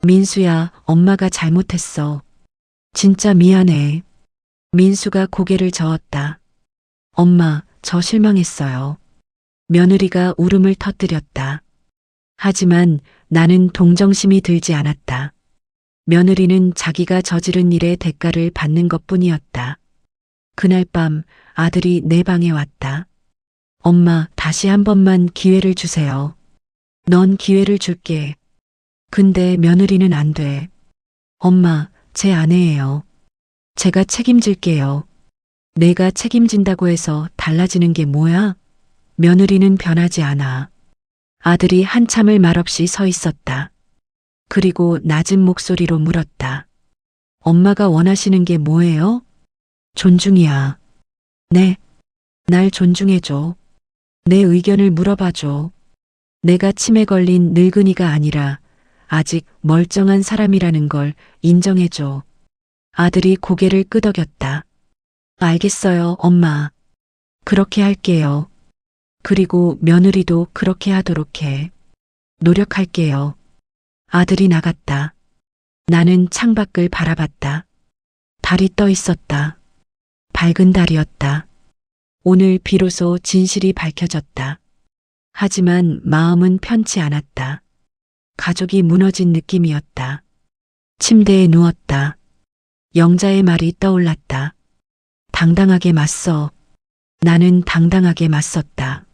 민수야, 엄마가 잘못했어. 진짜 미안해. 민수가 고개를 저었다. 엄마, 저 실망했어요. 며느리가 울음을 터뜨렸다. 하지만 나는 동정심이 들지 않았다. 며느리는 자기가 저지른 일의 대가를 받는 것뿐이었다. 그날 밤 아들이 내 방에 왔다. 엄마, 다시 한 번만 기회를 주세요. 넌 기회를 줄게. 근데 며느리는 안 돼. 엄마, 제 아내예요. 제가 책임질게요. 내가 책임진다고 해서 달라지는 게 뭐야? 며느리는 변하지 않아. 아들이 한참을 말없이 서 있었다. 그리고 낮은 목소리로 물었다. 엄마가 원하시는 게 뭐예요? 존중이야. 네. 날 존중해줘. 내 의견을 물어봐줘. 내가 치매 걸린 늙은이가 아니라 아직 멀쩡한 사람이라는 걸 인정해줘. 아들이 고개를 끄덕였다. 알겠어요, 엄마. 그렇게 할게요. 그리고 며느리도 그렇게 하도록 해. 노력할게요. 아들이 나갔다. 나는 창밖을 바라봤다. 달이 떠 있었다. 밝은 달이었다. 오늘 비로소 진실이 밝혀졌다. 하지만 마음은 편치 않았다. 가족이 무너진 느낌이었다. 침대에 누웠다. 영자의 말이 떠올랐다. 당당하게 맞서. 나는 당당하게 맞섰다.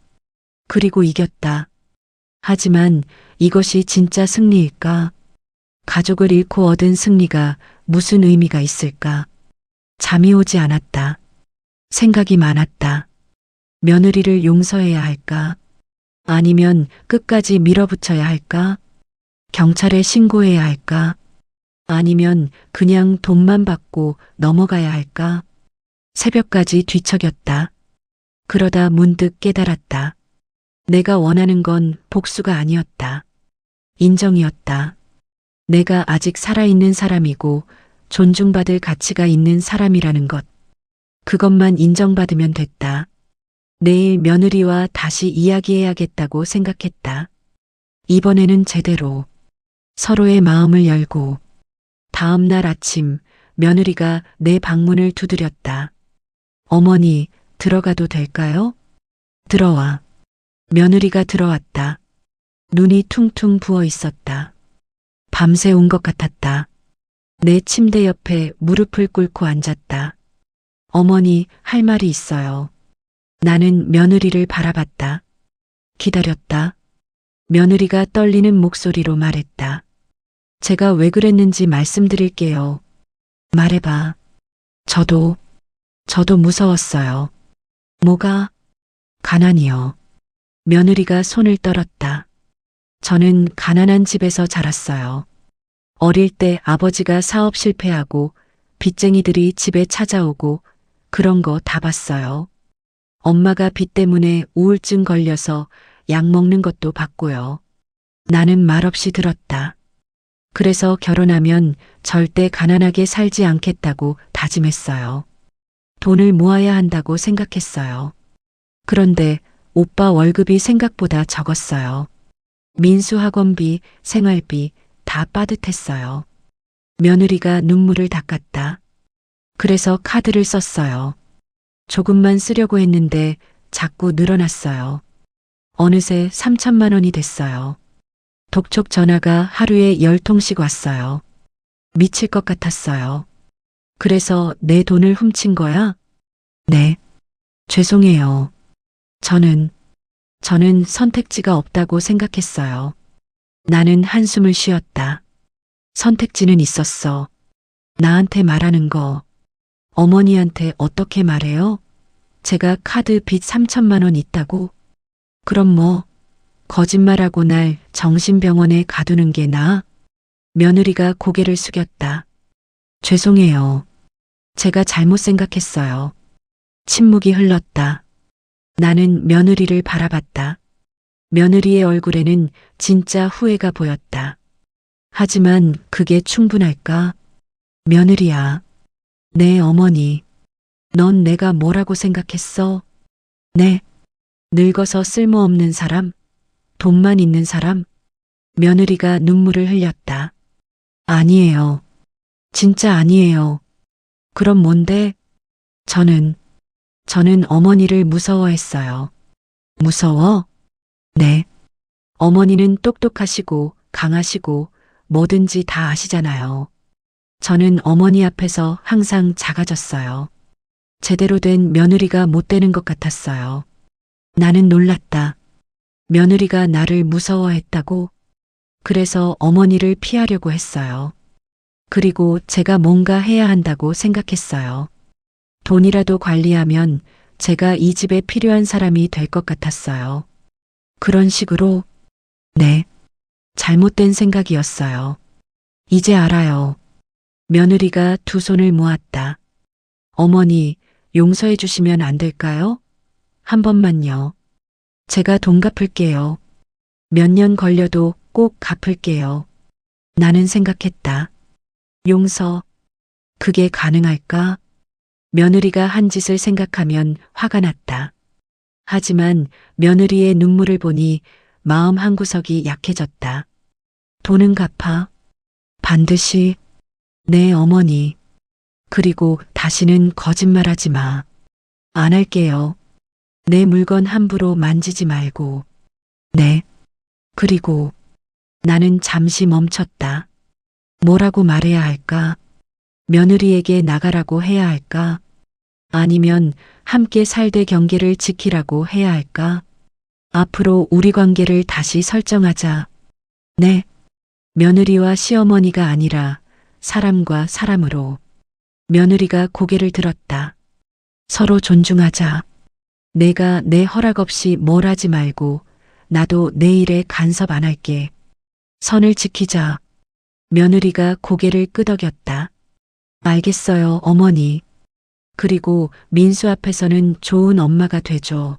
그리고 이겼다. 하지만 이것이 진짜 승리일까? 가족을 잃고 얻은 승리가 무슨 의미가 있을까? 잠이 오지 않았다. 생각이 많았다. 며느리를 용서해야 할까? 아니면 끝까지 밀어붙여야 할까? 경찰에 신고해야 할까? 아니면 그냥 돈만 받고 넘어가야 할까? 새벽까지 뒤척였다. 그러다 문득 깨달았다. 내가 원하는 건 복수가 아니었다. 인정이었다. 내가 아직 살아있는 사람이고 존중받을 가치가 있는 사람이라는 것. 그것만 인정받으면 됐다. 내일 며느리와 다시 이야기해야겠다고 생각했다. 이번에는 제대로 서로의 마음을 열고. 다음 날 아침 며느리가 내 방문을 두드렸다. 어머니, 들어가도 될까요? 들어와. 며느리가 들어왔다. 눈이 퉁퉁 부어 있었다. 밤새 온 것 같았다. 내 침대 옆에 무릎을 꿇고 앉았다. 어머니, 할 말이 있어요. 나는 며느리를 바라봤다. 기다렸다. 며느리가 떨리는 목소리로 말했다. 제가 왜 그랬는지 말씀드릴게요. 말해봐. 저도 무서웠어요. 뭐가? 가난이요. 며느리가 손을 떨었다. 저는 가난한 집에서 자랐어요. 어릴 때 아버지가 사업 실패하고 빚쟁이들이 집에 찾아오고 그런 거 다 봤어요. 엄마가 빚 때문에 우울증 걸려서 약 먹는 것도 봤고요. 나는 말없이 들었다. 그래서 결혼하면 절대 가난하게 살지 않겠다고 다짐했어요. 돈을 모아야 한다고 생각했어요. 그런데 오빠 월급이 생각보다 적었어요. 민수 학원비, 생활비 다 빠듯했어요. 며느리가 눈물을 닦았다. 그래서 카드를 썼어요. 조금만 쓰려고 했는데 자꾸 늘어났어요. 어느새 3천만 원이 됐어요. 독촉 전화가 하루에 10통씩 왔어요. 미칠 것 같았어요. 그래서 내 돈을 훔친 거야? 네. 죄송해요. 저는 선택지가 없다고 생각했어요. 나는 한숨을 쉬었다. 선택지는 있었어. 나한테 말하는 거. 어머니한테 어떻게 말해요? 제가 카드 빚 3천만 원 있다고? 그럼 뭐, 거짓말하고 날 정신병원에 가두는 게 나아? 며느리가 고개를 숙였다. 죄송해요. 제가 잘못 생각했어요. 침묵이 흘렀다. 나는 며느리를 바라봤다. 며느리의 얼굴에는 진짜 후회가 보였다. 하지만 그게 충분할까? 며느리야. 내 어머니. 넌 내가 뭐라고 생각했어? 네. 늙어서 쓸모없는 사람? 돈만 있는 사람? 며느리가 눈물을 흘렸다. 아니에요. 진짜 아니에요. 그럼 뭔데? 저는 어머니를 무서워했어요. 무서워? 네. 어머니는 똑똑하시고 강하시고 뭐든지 다 아시잖아요. 저는 어머니 앞에서 항상 작아졌어요. 제대로 된 며느리가 못 되는 것 같았어요. 나는 놀랐다. 며느리가 나를 무서워했다고? 그래서 어머니를 피하려고 했어요. 그리고 제가 뭔가 해야 한다고 생각했어요. 돈이라도 관리하면 제가 이 집에 필요한 사람이 될 것 같았어요. 그런 식으로, 네, 잘못된 생각이었어요. 이제 알아요. 며느리가 두 손을 모았다. 어머니, 용서해 주시면 안 될까요? 한 번만요. 제가 돈 갚을게요. 몇 년 걸려도 꼭 갚을게요. 나는 생각했다. 용서, 그게 가능할까? 며느리가 한 짓을 생각하면 화가 났다. 하지만 며느리의 눈물을 보니 마음 한구석이 약해졌다. 돈은 갚아. 반드시. 네, 어머니. 그리고 다시는 거짓말하지 마. 안 할게요. 내 물건 함부로 만지지 말고. 네. 그리고 나는 잠시 멈췄다. 뭐라고 말해야 할까? 며느리에게 나가라고 해야 할까? 아니면 함께 살되 경계를 지키라고 해야 할까? 앞으로 우리 관계를 다시 설정하자. 네. 며느리와 시어머니가 아니라 사람과 사람으로. 며느리가 고개를 들었다. 서로 존중하자. 내가 내 허락 없이 뭘 하지 말고 나도 내 일에 간섭 안 할게. 선을 지키자. 며느리가 고개를 끄덕였다. 알겠어요, 어머니. 그리고 민수 앞에서는 좋은 엄마가 되죠.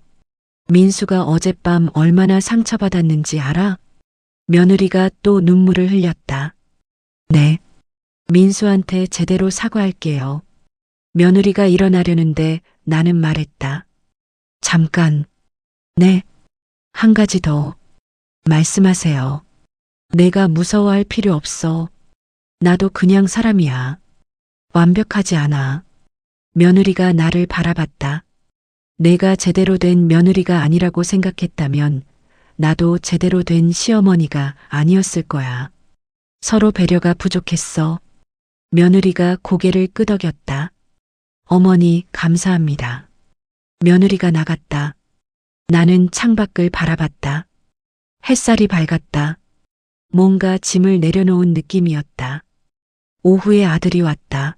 민수가 어젯밤 얼마나 상처받았는지 알아? 며느리가 또 눈물을 흘렸다. 네. 민수한테 제대로 사과할게요. 며느리가 일어나려는데 나는 말했다. 잠깐. 네. 한 가지 더. 말씀하세요. 내가 무서워할 필요 없어. 나도 그냥 사람이야. 완벽하지 않아. 며느리가 나를 바라봤다. 내가 제대로 된 며느리가 아니라고 생각했다면 나도 제대로 된 시어머니가 아니었을 거야. 서로 배려가 부족했어. 며느리가 고개를 끄덕였다. 어머니, 감사합니다. 며느리가 나갔다. 나는 창밖을 바라봤다. 햇살이 밝았다. 뭔가 짐을 내려놓은 느낌이었다. 오후에 아들이 왔다.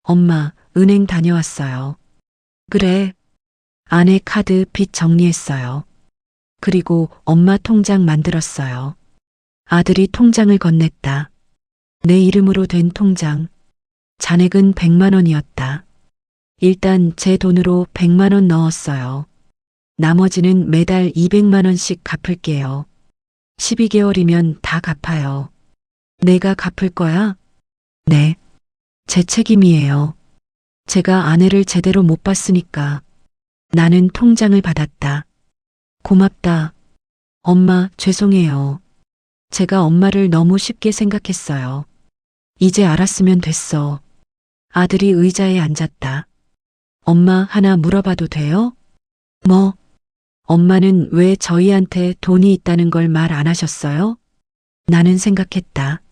엄마, 은행 다녀왔어요. 그래. 아내 카드 빚 정리했어요. 그리고 엄마 통장 만들었어요. 아들이 통장을 건넸다. 내 이름으로 된 통장. 잔액은 100만 원이었다. 일단 제 돈으로 100만 원 넣었어요. 나머지는 매달 200만 원씩 갚을게요. 12개월이면 다 갚아요. 내가 갚을 거야? 네. 제 책임이에요. 제가 아내를 제대로 못 봤으니까. 나는 통장을 받았다. 고맙다. 엄마, 죄송해요. 제가 엄마를 너무 쉽게 생각했어요. 이제 알았으면 됐어. 아들이 의자에 앉았다. 엄마, 하나 물어봐도 돼요? 뭐? 엄마는 왜 저희한테 돈이 있다는 걸 말 안 하셨어요? 나는 생각했다.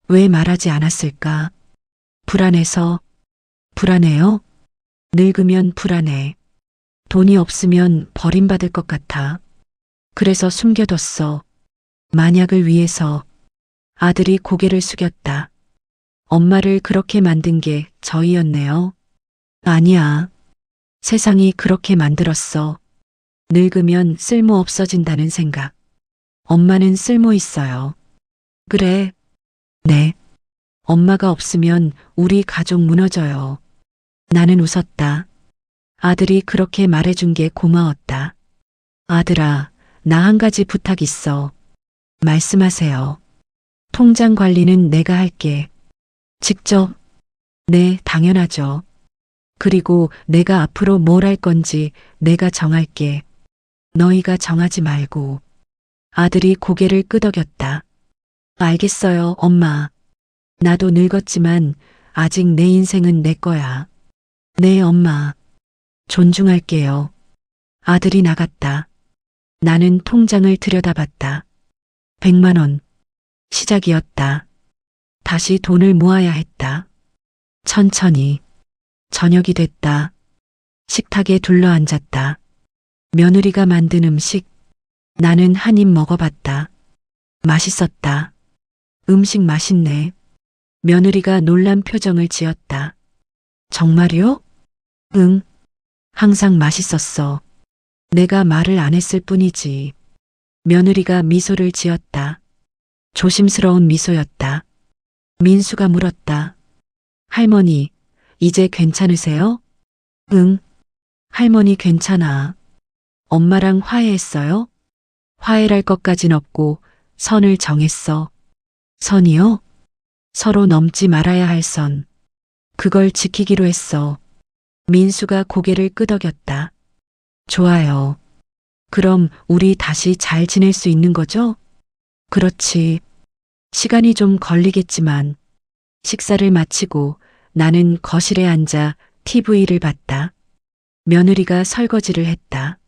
왜 말하지 않았을까? 불안해서. 불안해요? 늙으면 불안해. 돈이 없으면 버림받을 것 같아. 그래서 숨겨뒀어. 만약을 위해서. 아들이 고개를 숙였다. 엄마를 그렇게 만든 게 저희였네요. 아니야. 세상이 그렇게 만들었어. 늙으면 쓸모 없어진다는 생각. 엄마는 쓸모 있어요. 그래. 네. 엄마가 없으면 우리 가족 무너져요. 나는 웃었다. 아들이 그렇게 말해준 게 고마웠다. 아들아, 나 한 가지 부탁 있어. 말씀하세요. 통장 관리는 내가 할게. 직접? 네, 당연하죠. 그리고 내가 앞으로 뭘 할 건지 내가 정할게. 너희가 정하지 말고. 아들이 고개를 끄덕였다. 알겠어요, 엄마. 나도 늙었지만 아직 내 인생은 내 거야. 네, 엄마. 존중할게요. 아들이 나갔다. 나는 통장을 들여다봤다. 100만 원. 시작이었다. 다시 돈을 모아야 했다. 천천히. 저녁이 됐다. 식탁에 둘러앉았다. 며느리가 만든 음식. 나는 한 입 먹어봤다. 맛있었다. 음식 맛있네. 며느리가 놀란 표정을 지었다. 정말요? 응. 항상 맛있었어. 내가 말을 안 했을 뿐이지. 며느리가 미소를 지었다. 조심스러운 미소였다. 민수가 물었다. 할머니, 이제 괜찮으세요? 응. 할머니 괜찮아. 엄마랑 화해했어요? 화해할 것까진 없고 선을 정했어. 선이요? 서로 넘지 말아야 할 선. 그걸 지키기로 했어. 민수가 고개를 끄덕였다. 좋아요. 그럼 우리 다시 잘 지낼 수 있는 거죠? 그렇지. 시간이 좀 걸리겠지만. 식사를 마치고 나는 거실에 앉아 TV를 봤다. 며느리가 설거지를 했다.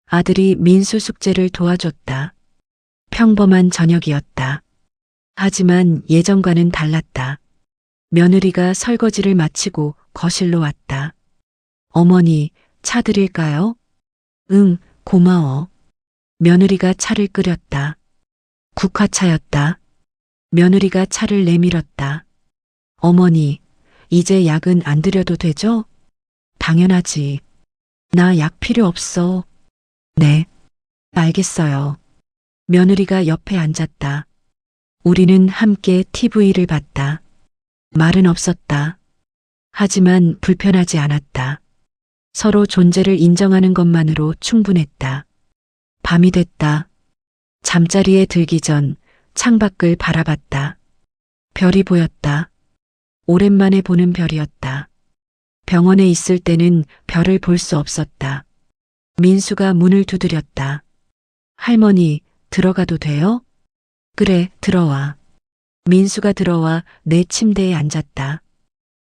아들이 민수 숙제를 도와줬다. 평범한 저녁이었다. 하지만 예전과는 달랐다. 며느리가 설거지를 마치고 거실로 왔다. 어머니, 차 드릴까요? 응, 고마워. 며느리가 차를 끓였다. 국화차였다. 며느리가 차를 내밀었다. 어머니, 이제 약은 안 드려도 되죠? 당연하지. 나 약 필요 없어. 네, 알겠어요. 며느리가 옆에 앉았다. 우리는 함께 TV를 봤다. 말은 없었다. 하지만 불편하지 않았다. 서로 존재를 인정하는 것만으로 충분했다. 밤이 됐다. 잠자리에 들기 전 창밖을 바라봤다. 별이 보였다. 오랜만에 보는 별이었다. 병원에 있을 때는 별을 볼 수 없었다. 민수가 문을 두드렸다. 할머니, 들어가도 돼요? 그래, 들어와. 민수가 들어와 내 침대에 앉았다.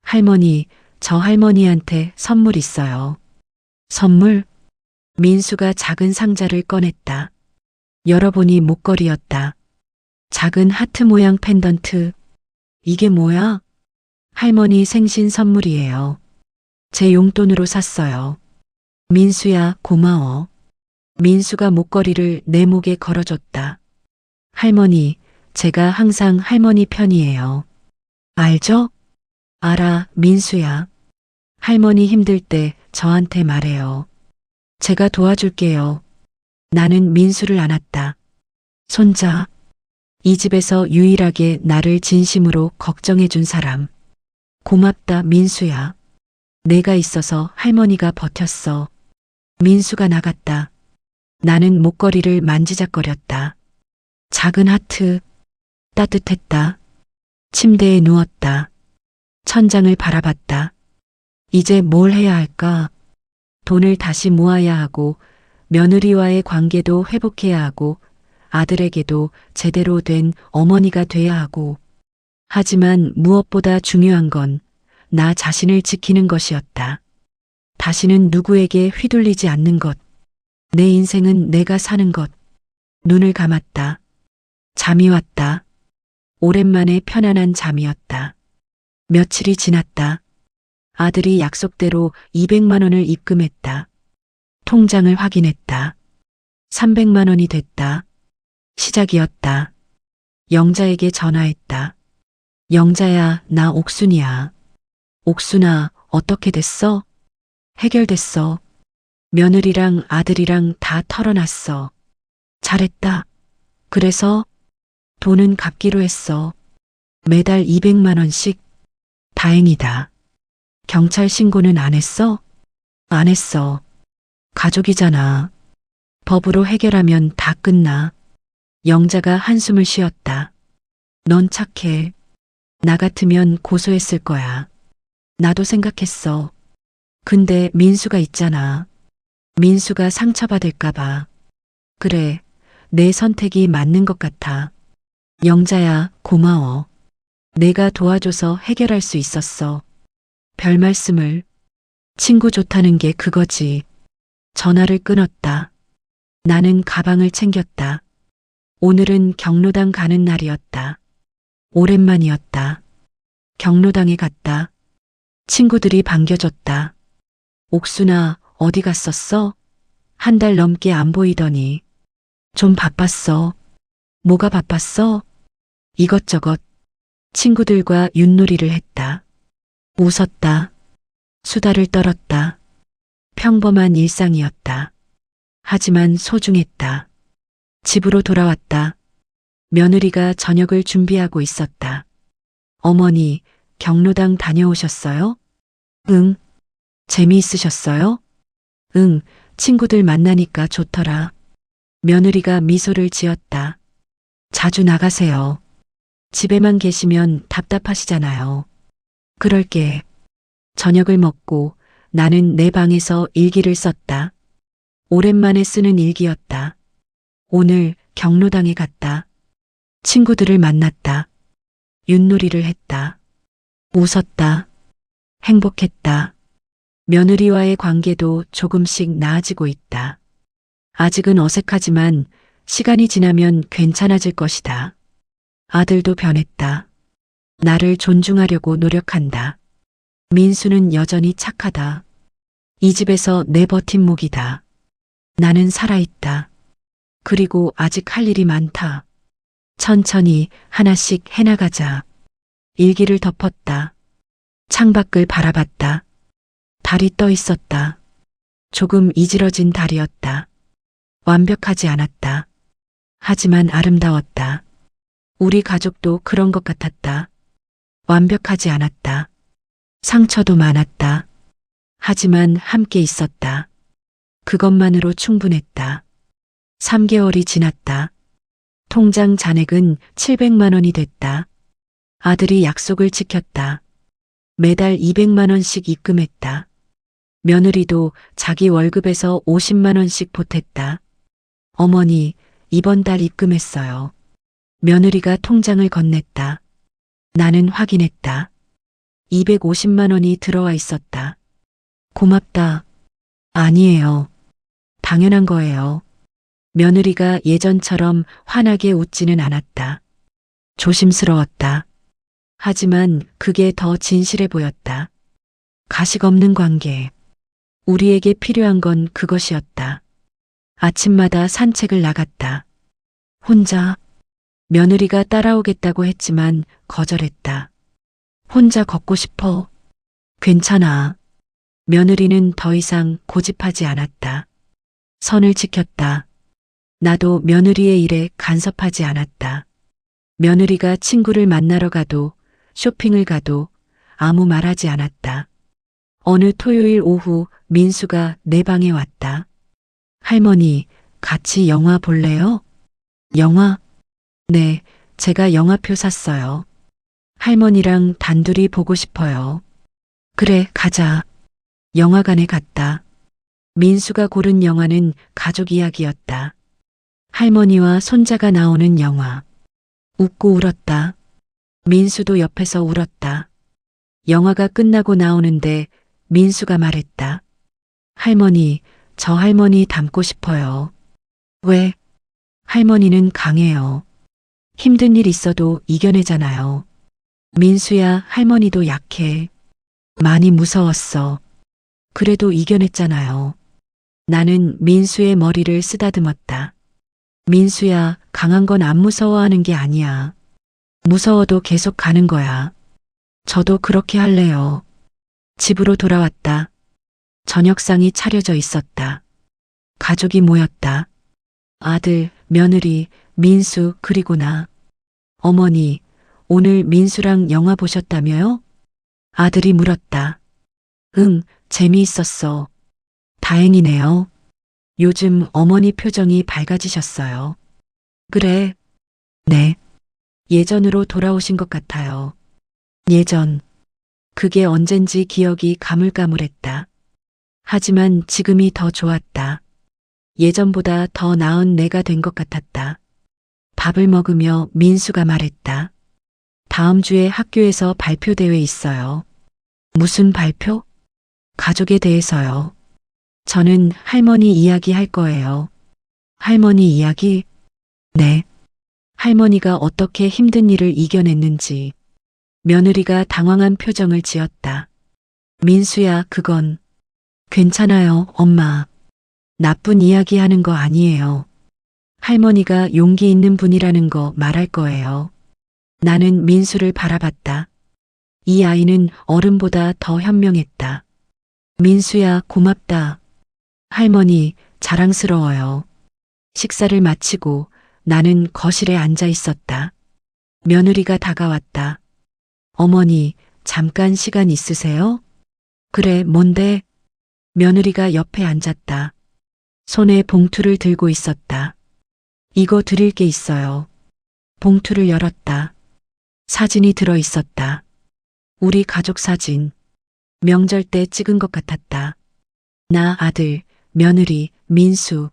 할머니, 저 할머니한테 선물 있어요. 선물? 민수가 작은 상자를 꺼냈다. 열어보니 목걸이였다. 작은 하트 모양 펜던트. 이게 뭐야? 할머니 생신 선물이에요. 제 용돈으로 샀어요. 민수야, 고마워. 민수가 목걸이를 내 목에 걸어줬다. 할머니, 제가 항상 할머니 편이에요. 알죠? 알아, 민수야. 할머니 힘들 때 저한테 말해요. 제가 도와줄게요. 나는 민수를 안았다. 손자. 이 집에서 유일하게 나를 진심으로 걱정해준 사람. 고맙다, 민수야. 내가 있어서 할머니가 버텼어. 민수가 나갔다. 나는 목걸이를 만지작거렸다. 작은 하트. 따뜻했다. 침대에 누웠다. 천장을 바라봤다. 이제 뭘 해야 할까? 돈을 다시 모아야 하고, 며느리와의 관계도 회복해야 하고, 아들에게도 제대로 된 어머니가 돼야 하고. 하지만 무엇보다 중요한 건 나 자신을 지키는 것이었다. 다시는 누구에게 휘둘리지 않는 것. 내 인생은 내가 사는 것. 눈을 감았다. 잠이 왔다. 오랜만에 편안한 잠이었다. 며칠이 지났다. 아들이 약속대로 200만 원을 입금했다. 통장을 확인했다. 300만 원이 됐다. 시작이었다. 영자에게 전화했다. 영자야, 나 옥순이야. 옥순아, 어떻게 됐어? 해결됐어. 며느리랑 아들이랑 다 털어놨어. 잘했다. 그래서 돈은 갚기로 했어. 매달 200만 원씩. 다행이다. 경찰 신고는 안 했어? 안 했어. 가족이잖아. 법으로 해결하면 다 끝나. 영자가 한숨을 쉬었다. 넌 착해. 나 같으면 고소했을 거야. 나도 생각했어. 근데 민수가 있잖아. 민수가 상처받을까봐. 그래, 내 선택이 맞는 것 같아. 영자야, 고마워. 내가 도와줘서 해결할 수 있었어. 별 말씀을. 친구 좋다는 게 그거지. 전화를 끊었다. 나는 가방을 챙겼다. 오늘은 경로당 가는 날이었다. 오랜만이었다. 경로당에 갔다. 친구들이 반겨줬다. 옥순아, 어디 갔었어? 한 달 넘게 안 보이더니. 좀 바빴어. 뭐가 바빴어? 이것저것. 친구들과 윷놀이를 했다. 웃었다. 수다를 떨었다. 평범한 일상이었다. 하지만 소중했다. 집으로 돌아왔다. 며느리가 저녁을 준비하고 있었다. 어머니, 경로당 다녀오셨어요? 응. 재미있으셨어요? 응, 친구들 만나니까 좋더라. 며느리가 미소를 지었다. 자주 나가세요. 집에만 계시면 답답하시잖아요. 그럴게. 저녁을 먹고 나는 내 방에서 일기를 썼다. 오랜만에 쓰는 일기였다. 오늘 경로당에 갔다. 친구들을 만났다. 윷놀이를 했다. 웃었다. 행복했다. 며느리와의 관계도 조금씩 나아지고 있다. 아직은 어색하지만 시간이 지나면 괜찮아질 것이다. 아들도 변했다. 나를 존중하려고 노력한다. 민수는 여전히 착하다. 이 집에서 내 버팀목이다. 나는 살아있다. 그리고 아직 할 일이 많다. 천천히 하나씩 해나가자. 일기를 덮었다. 창밖을 바라봤다. 달이 떠 있었다. 조금 이지러진 달이었다. 완벽하지 않았다. 하지만 아름다웠다. 우리 가족도 그런 것 같았다. 완벽하지 않았다. 상처도 많았다. 하지만 함께 있었다. 그것만으로 충분했다. 3개월이 지났다. 통장 잔액은 700만 원이 됐다. 아들이 약속을 지켰다. 매달 200만 원씩 입금했다. 며느리도 자기 월급에서 50만 원씩 보탰다. 어머니, 이번 달 입금했어요. 며느리가 통장을 건넸다. 나는 확인했다. 250만 원이 들어와 있었다. 고맙다. 아니에요. 당연한 거예요. 며느리가 예전처럼 환하게 웃지는 않았다. 조심스러웠다. 하지만 그게 더 진실해 보였다. 가식 없는 관계. 우리에게 필요한 건 그것이었다. 아침마다 산책을 나갔다. 혼자. 며느리가 따라오겠다고 했지만 거절했다. 혼자 걷고 싶어. 괜찮아. 며느리는 더 이상 고집하지 않았다. 선을 지켰다. 나도 며느리의 일에 간섭하지 않았다. 며느리가 친구를 만나러 가도 쇼핑을 가도 아무 말하지 않았다. 어느 토요일 오후 민수가 내 방에 왔다. 할머니, 같이 영화 볼래요? 영화? 네, 제가 영화표 샀어요. 할머니랑 단둘이 보고 싶어요. 그래, 가자. 영화관에 갔다. 민수가 고른 영화는 가족 이야기였다. 할머니와 손자가 나오는 영화. 웃고 울었다. 민수도 옆에서 울었다. 영화가 끝나고 나오는데 민수가 말했다. 할머니, 저 할머니 닮고 싶어요. 왜? 할머니는 강해요. 힘든 일 있어도 이겨내잖아요. 민수야, 할머니도 약해. 많이 무서웠어. 그래도 이겨냈잖아요. 나는 민수의 머리를 쓰다듬었다. 민수야, 강한 건 안 무서워하는 게 아니야. 무서워도 계속 가는 거야. 저도 그렇게 할래요. 집으로 돌아왔다. 저녁상이 차려져 있었다. 가족이 모였다. 아들, 며느리, 민수, 그리고 나. 어머니, 오늘 민수랑 영화 보셨다며요? 아들이 물었다. 응, 재미있었어. 다행이네요. 요즘 어머니 표정이 밝아지셨어요. 그래. 네. 예전으로 돌아오신 것 같아요. 예전. 그게 언젠지 기억이 가물가물했다. 하지만 지금이 더 좋았다. 예전보다 더 나은 내가 된 것 같았다. 밥을 먹으며 민수가 말했다. 다음 주에 학교에서 발표대회 있어요. 무슨 발표? 가족에 대해서요. 저는 할머니 이야기 할 거예요. 할머니 이야기? 네. 할머니가 어떻게 힘든 일을 이겨냈는지. 며느리가 당황한 표정을 지었다. 민수야, 그건. 괜찮아요, 엄마. 나쁜 이야기 하는 거 아니에요. 할머니가 용기 있는 분이라는 거 말할 거예요. 나는 민수를 바라봤다. 이 아이는 어른보다 더 현명했다. 민수야, 고맙다. 할머니, 자랑스러워요. 식사를 마치고 나는 거실에 앉아 있었다. 며느리가 다가왔다. 어머니, 잠깐 시간 있으세요? 그래, 뭔데? 며느리가 옆에 앉았다. 손에 봉투를 들고 있었다. 이거 드릴 게 있어요. 봉투를 열었다. 사진이 들어 있었다. 우리 가족 사진. 명절 때 찍은 것 같았다. 나, 아들, 며느리, 민수.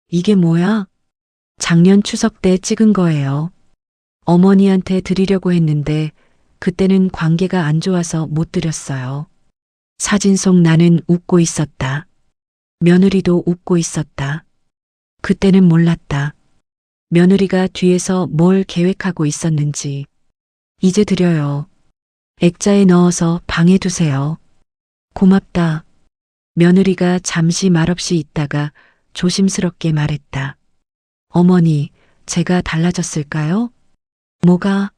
이게 뭐야? 작년 추석 때 찍은 거예요. 어머니한테 드리려고 했는데 그때는 관계가 안 좋아서 못 드렸어요. 사진 속 나는 웃고 있었다. 며느리도 웃고 있었다. 그때는 몰랐다. 며느리가 뒤에서 뭘 계획하고 있었는지. 이제 드려요. 액자에 넣어서 방에 두세요. 고맙다. 며느리가 잠시 말없이 있다가 조심스럽게 말했다. 어머니, 제가 달라졌을까요? 뭐가?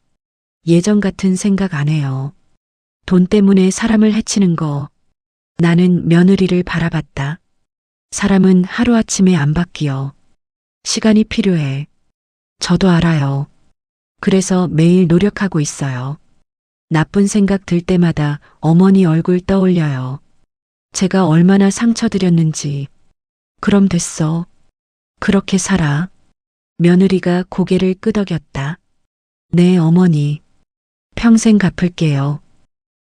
예전 같은 생각 안 해요. 돈 때문에 사람을 해치는 거. 나는 며느리를 바라봤다. 사람은 하루아침에 안 바뀌어. 시간이 필요해. 저도 알아요. 그래서 매일 노력하고 있어요. 나쁜 생각 들 때마다 어머니 얼굴 떠올려요. 제가 얼마나 상처드렸는지. 그럼 됐어. 그렇게 살아. 며느리가 고개를 끄덕였다. 네, 어머니. 평생 갚을게요.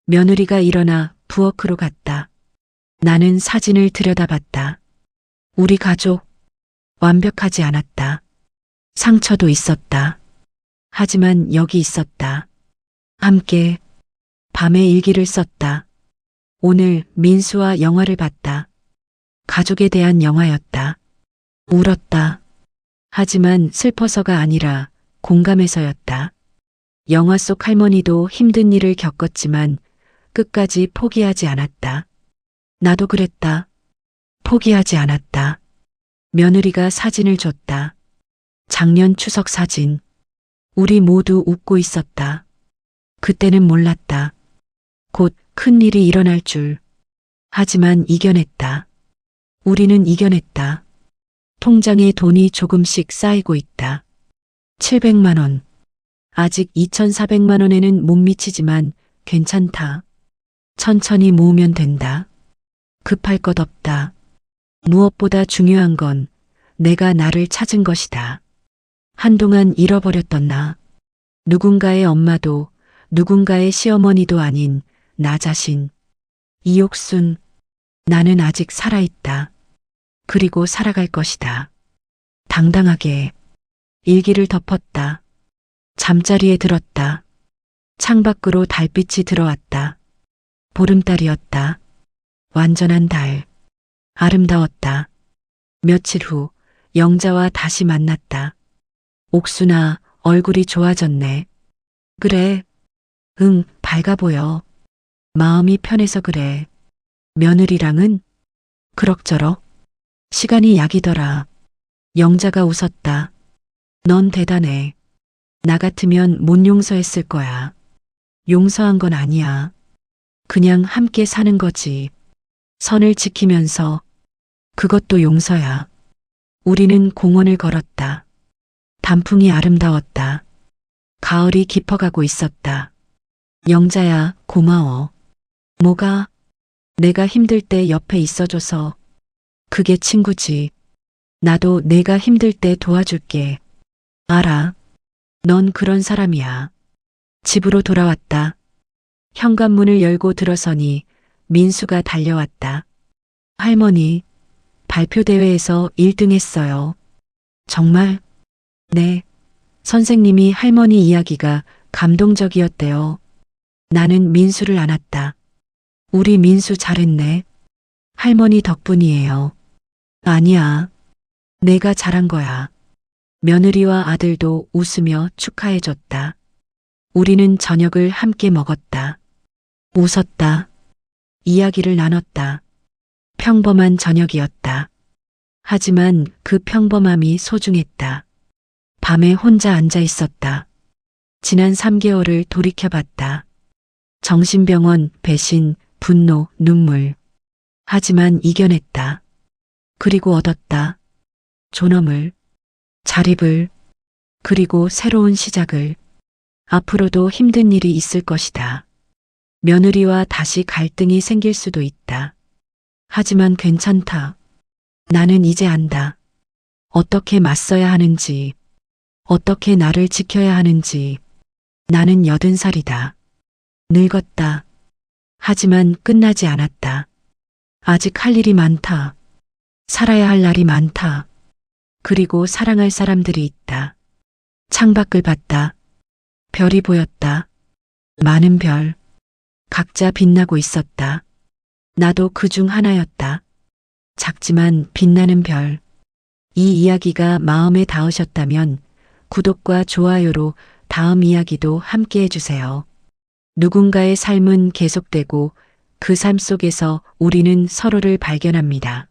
며느리가 일어나 부엌으로 갔다. 나는 사진을 들여다봤다. 우리 가족. 완벽하지 않았다. 상처도 있었다. 하지만 여기 있었다. 함께 밤에 일기를 썼다. 오늘 민수와 영화를 봤다. 가족에 대한 영화였다. 울었다. 하지만 슬퍼서가 아니라 공감해서였다. 영화 속 할머니도 힘든 일을 겪었지만 끝까지 포기하지 않았다. 나도 그랬다. 포기하지 않았다. 며느리가 사진을 줬다. 작년 추석 사진. 우리 모두 웃고 있었다. 그때는 몰랐다. 곧 큰 일이 일어날 줄. 하지만 이겨냈다. 우리는 이겨냈다. 통장에 돈이 조금씩 쌓이고 있다. 700만 원. 아직 2,400만 원에는 못 미치지만 괜찮다. 천천히 모으면 된다. 급할 것 없다. 무엇보다 중요한 건 내가 나를 찾은 것이다. 한동안 잃어버렸던 나. 누군가의 엄마도 누군가의 시어머니도 아닌 나 자신. 이옥순, 나는 아직 살아있다. 그리고 살아갈 것이다. 당당하게. 일기를 덮었다. 잠자리에 들었다. 창밖으로 달빛이 들어왔다. 보름달이었다. 완전한 달. 아름다웠다. 며칠 후 영자와 다시 만났다. 옥순아, 얼굴이 좋아졌네. 그래. 응, 밝아 보여. 마음이 편해서 그래. 며느리랑은? 그럭저럭. 시간이 약이더라. 영자가 웃었다. 넌 대단해. 나 같으면 못 용서했을 거야. 용서한 건 아니야. 그냥 함께 사는 거지. 선을 지키면서. 그것도 용서야. 우리는 공원을 걸었다. 단풍이 아름다웠다. 가을이 깊어가고 있었다. 영자야, 고마워. 뭐가? 내가 힘들 때 옆에 있어줘서. 그게 친구지. 나도 내가 힘들 때 도와줄게. 알아. 넌 그런 사람이야. 집으로 돌아왔다. 현관문을 열고 들어서니 민수가 달려왔다. 할머니, 발표대회에서 1등 했어요. 정말? 네. 선생님이 할머니 이야기가 감동적이었대요. 나는 민수를 안았다. 우리 민수 잘했네. 할머니 덕분이에요. 아니야. 내가 잘한 거야. 며느리와 아들도 웃으며 축하해줬다. 우리는 저녁을 함께 먹었다. 웃었다. 이야기를 나눴다. 평범한 저녁이었다. 하지만 그 평범함이 소중했다. 밤에 혼자 앉아 있었다. 지난 3개월을 돌이켜봤다. 정신병원, 배신, 분노, 눈물. 하지만 이겨냈다. 그리고 얻었다. 존엄을, 자립을, 그리고 새로운 시작을. 앞으로도 힘든 일이 있을 것이다. 며느리와 다시 갈등이 생길 수도 있다. 하지만 괜찮다. 나는 이제 안다. 어떻게 맞서야 하는지, 어떻게 나를 지켜야 하는지. 나는 80살이다. 늙었다. 하지만 끝나지 않았다. 아직 할 일이 많다. 살아야 할 날이 많다. 그리고 사랑할 사람들이 있다. 창밖을 봤다. 별이 보였다. 많은 별. 각자 빛나고 있었다. 나도 그 중 하나였다. 작지만 빛나는 별. 이 이야기가 마음에 닿으셨다면 구독과 좋아요로 다음 이야기도 함께 해주세요. 누군가의 삶은 계속되고 그 삶 속에서 우리는 서로를 발견합니다.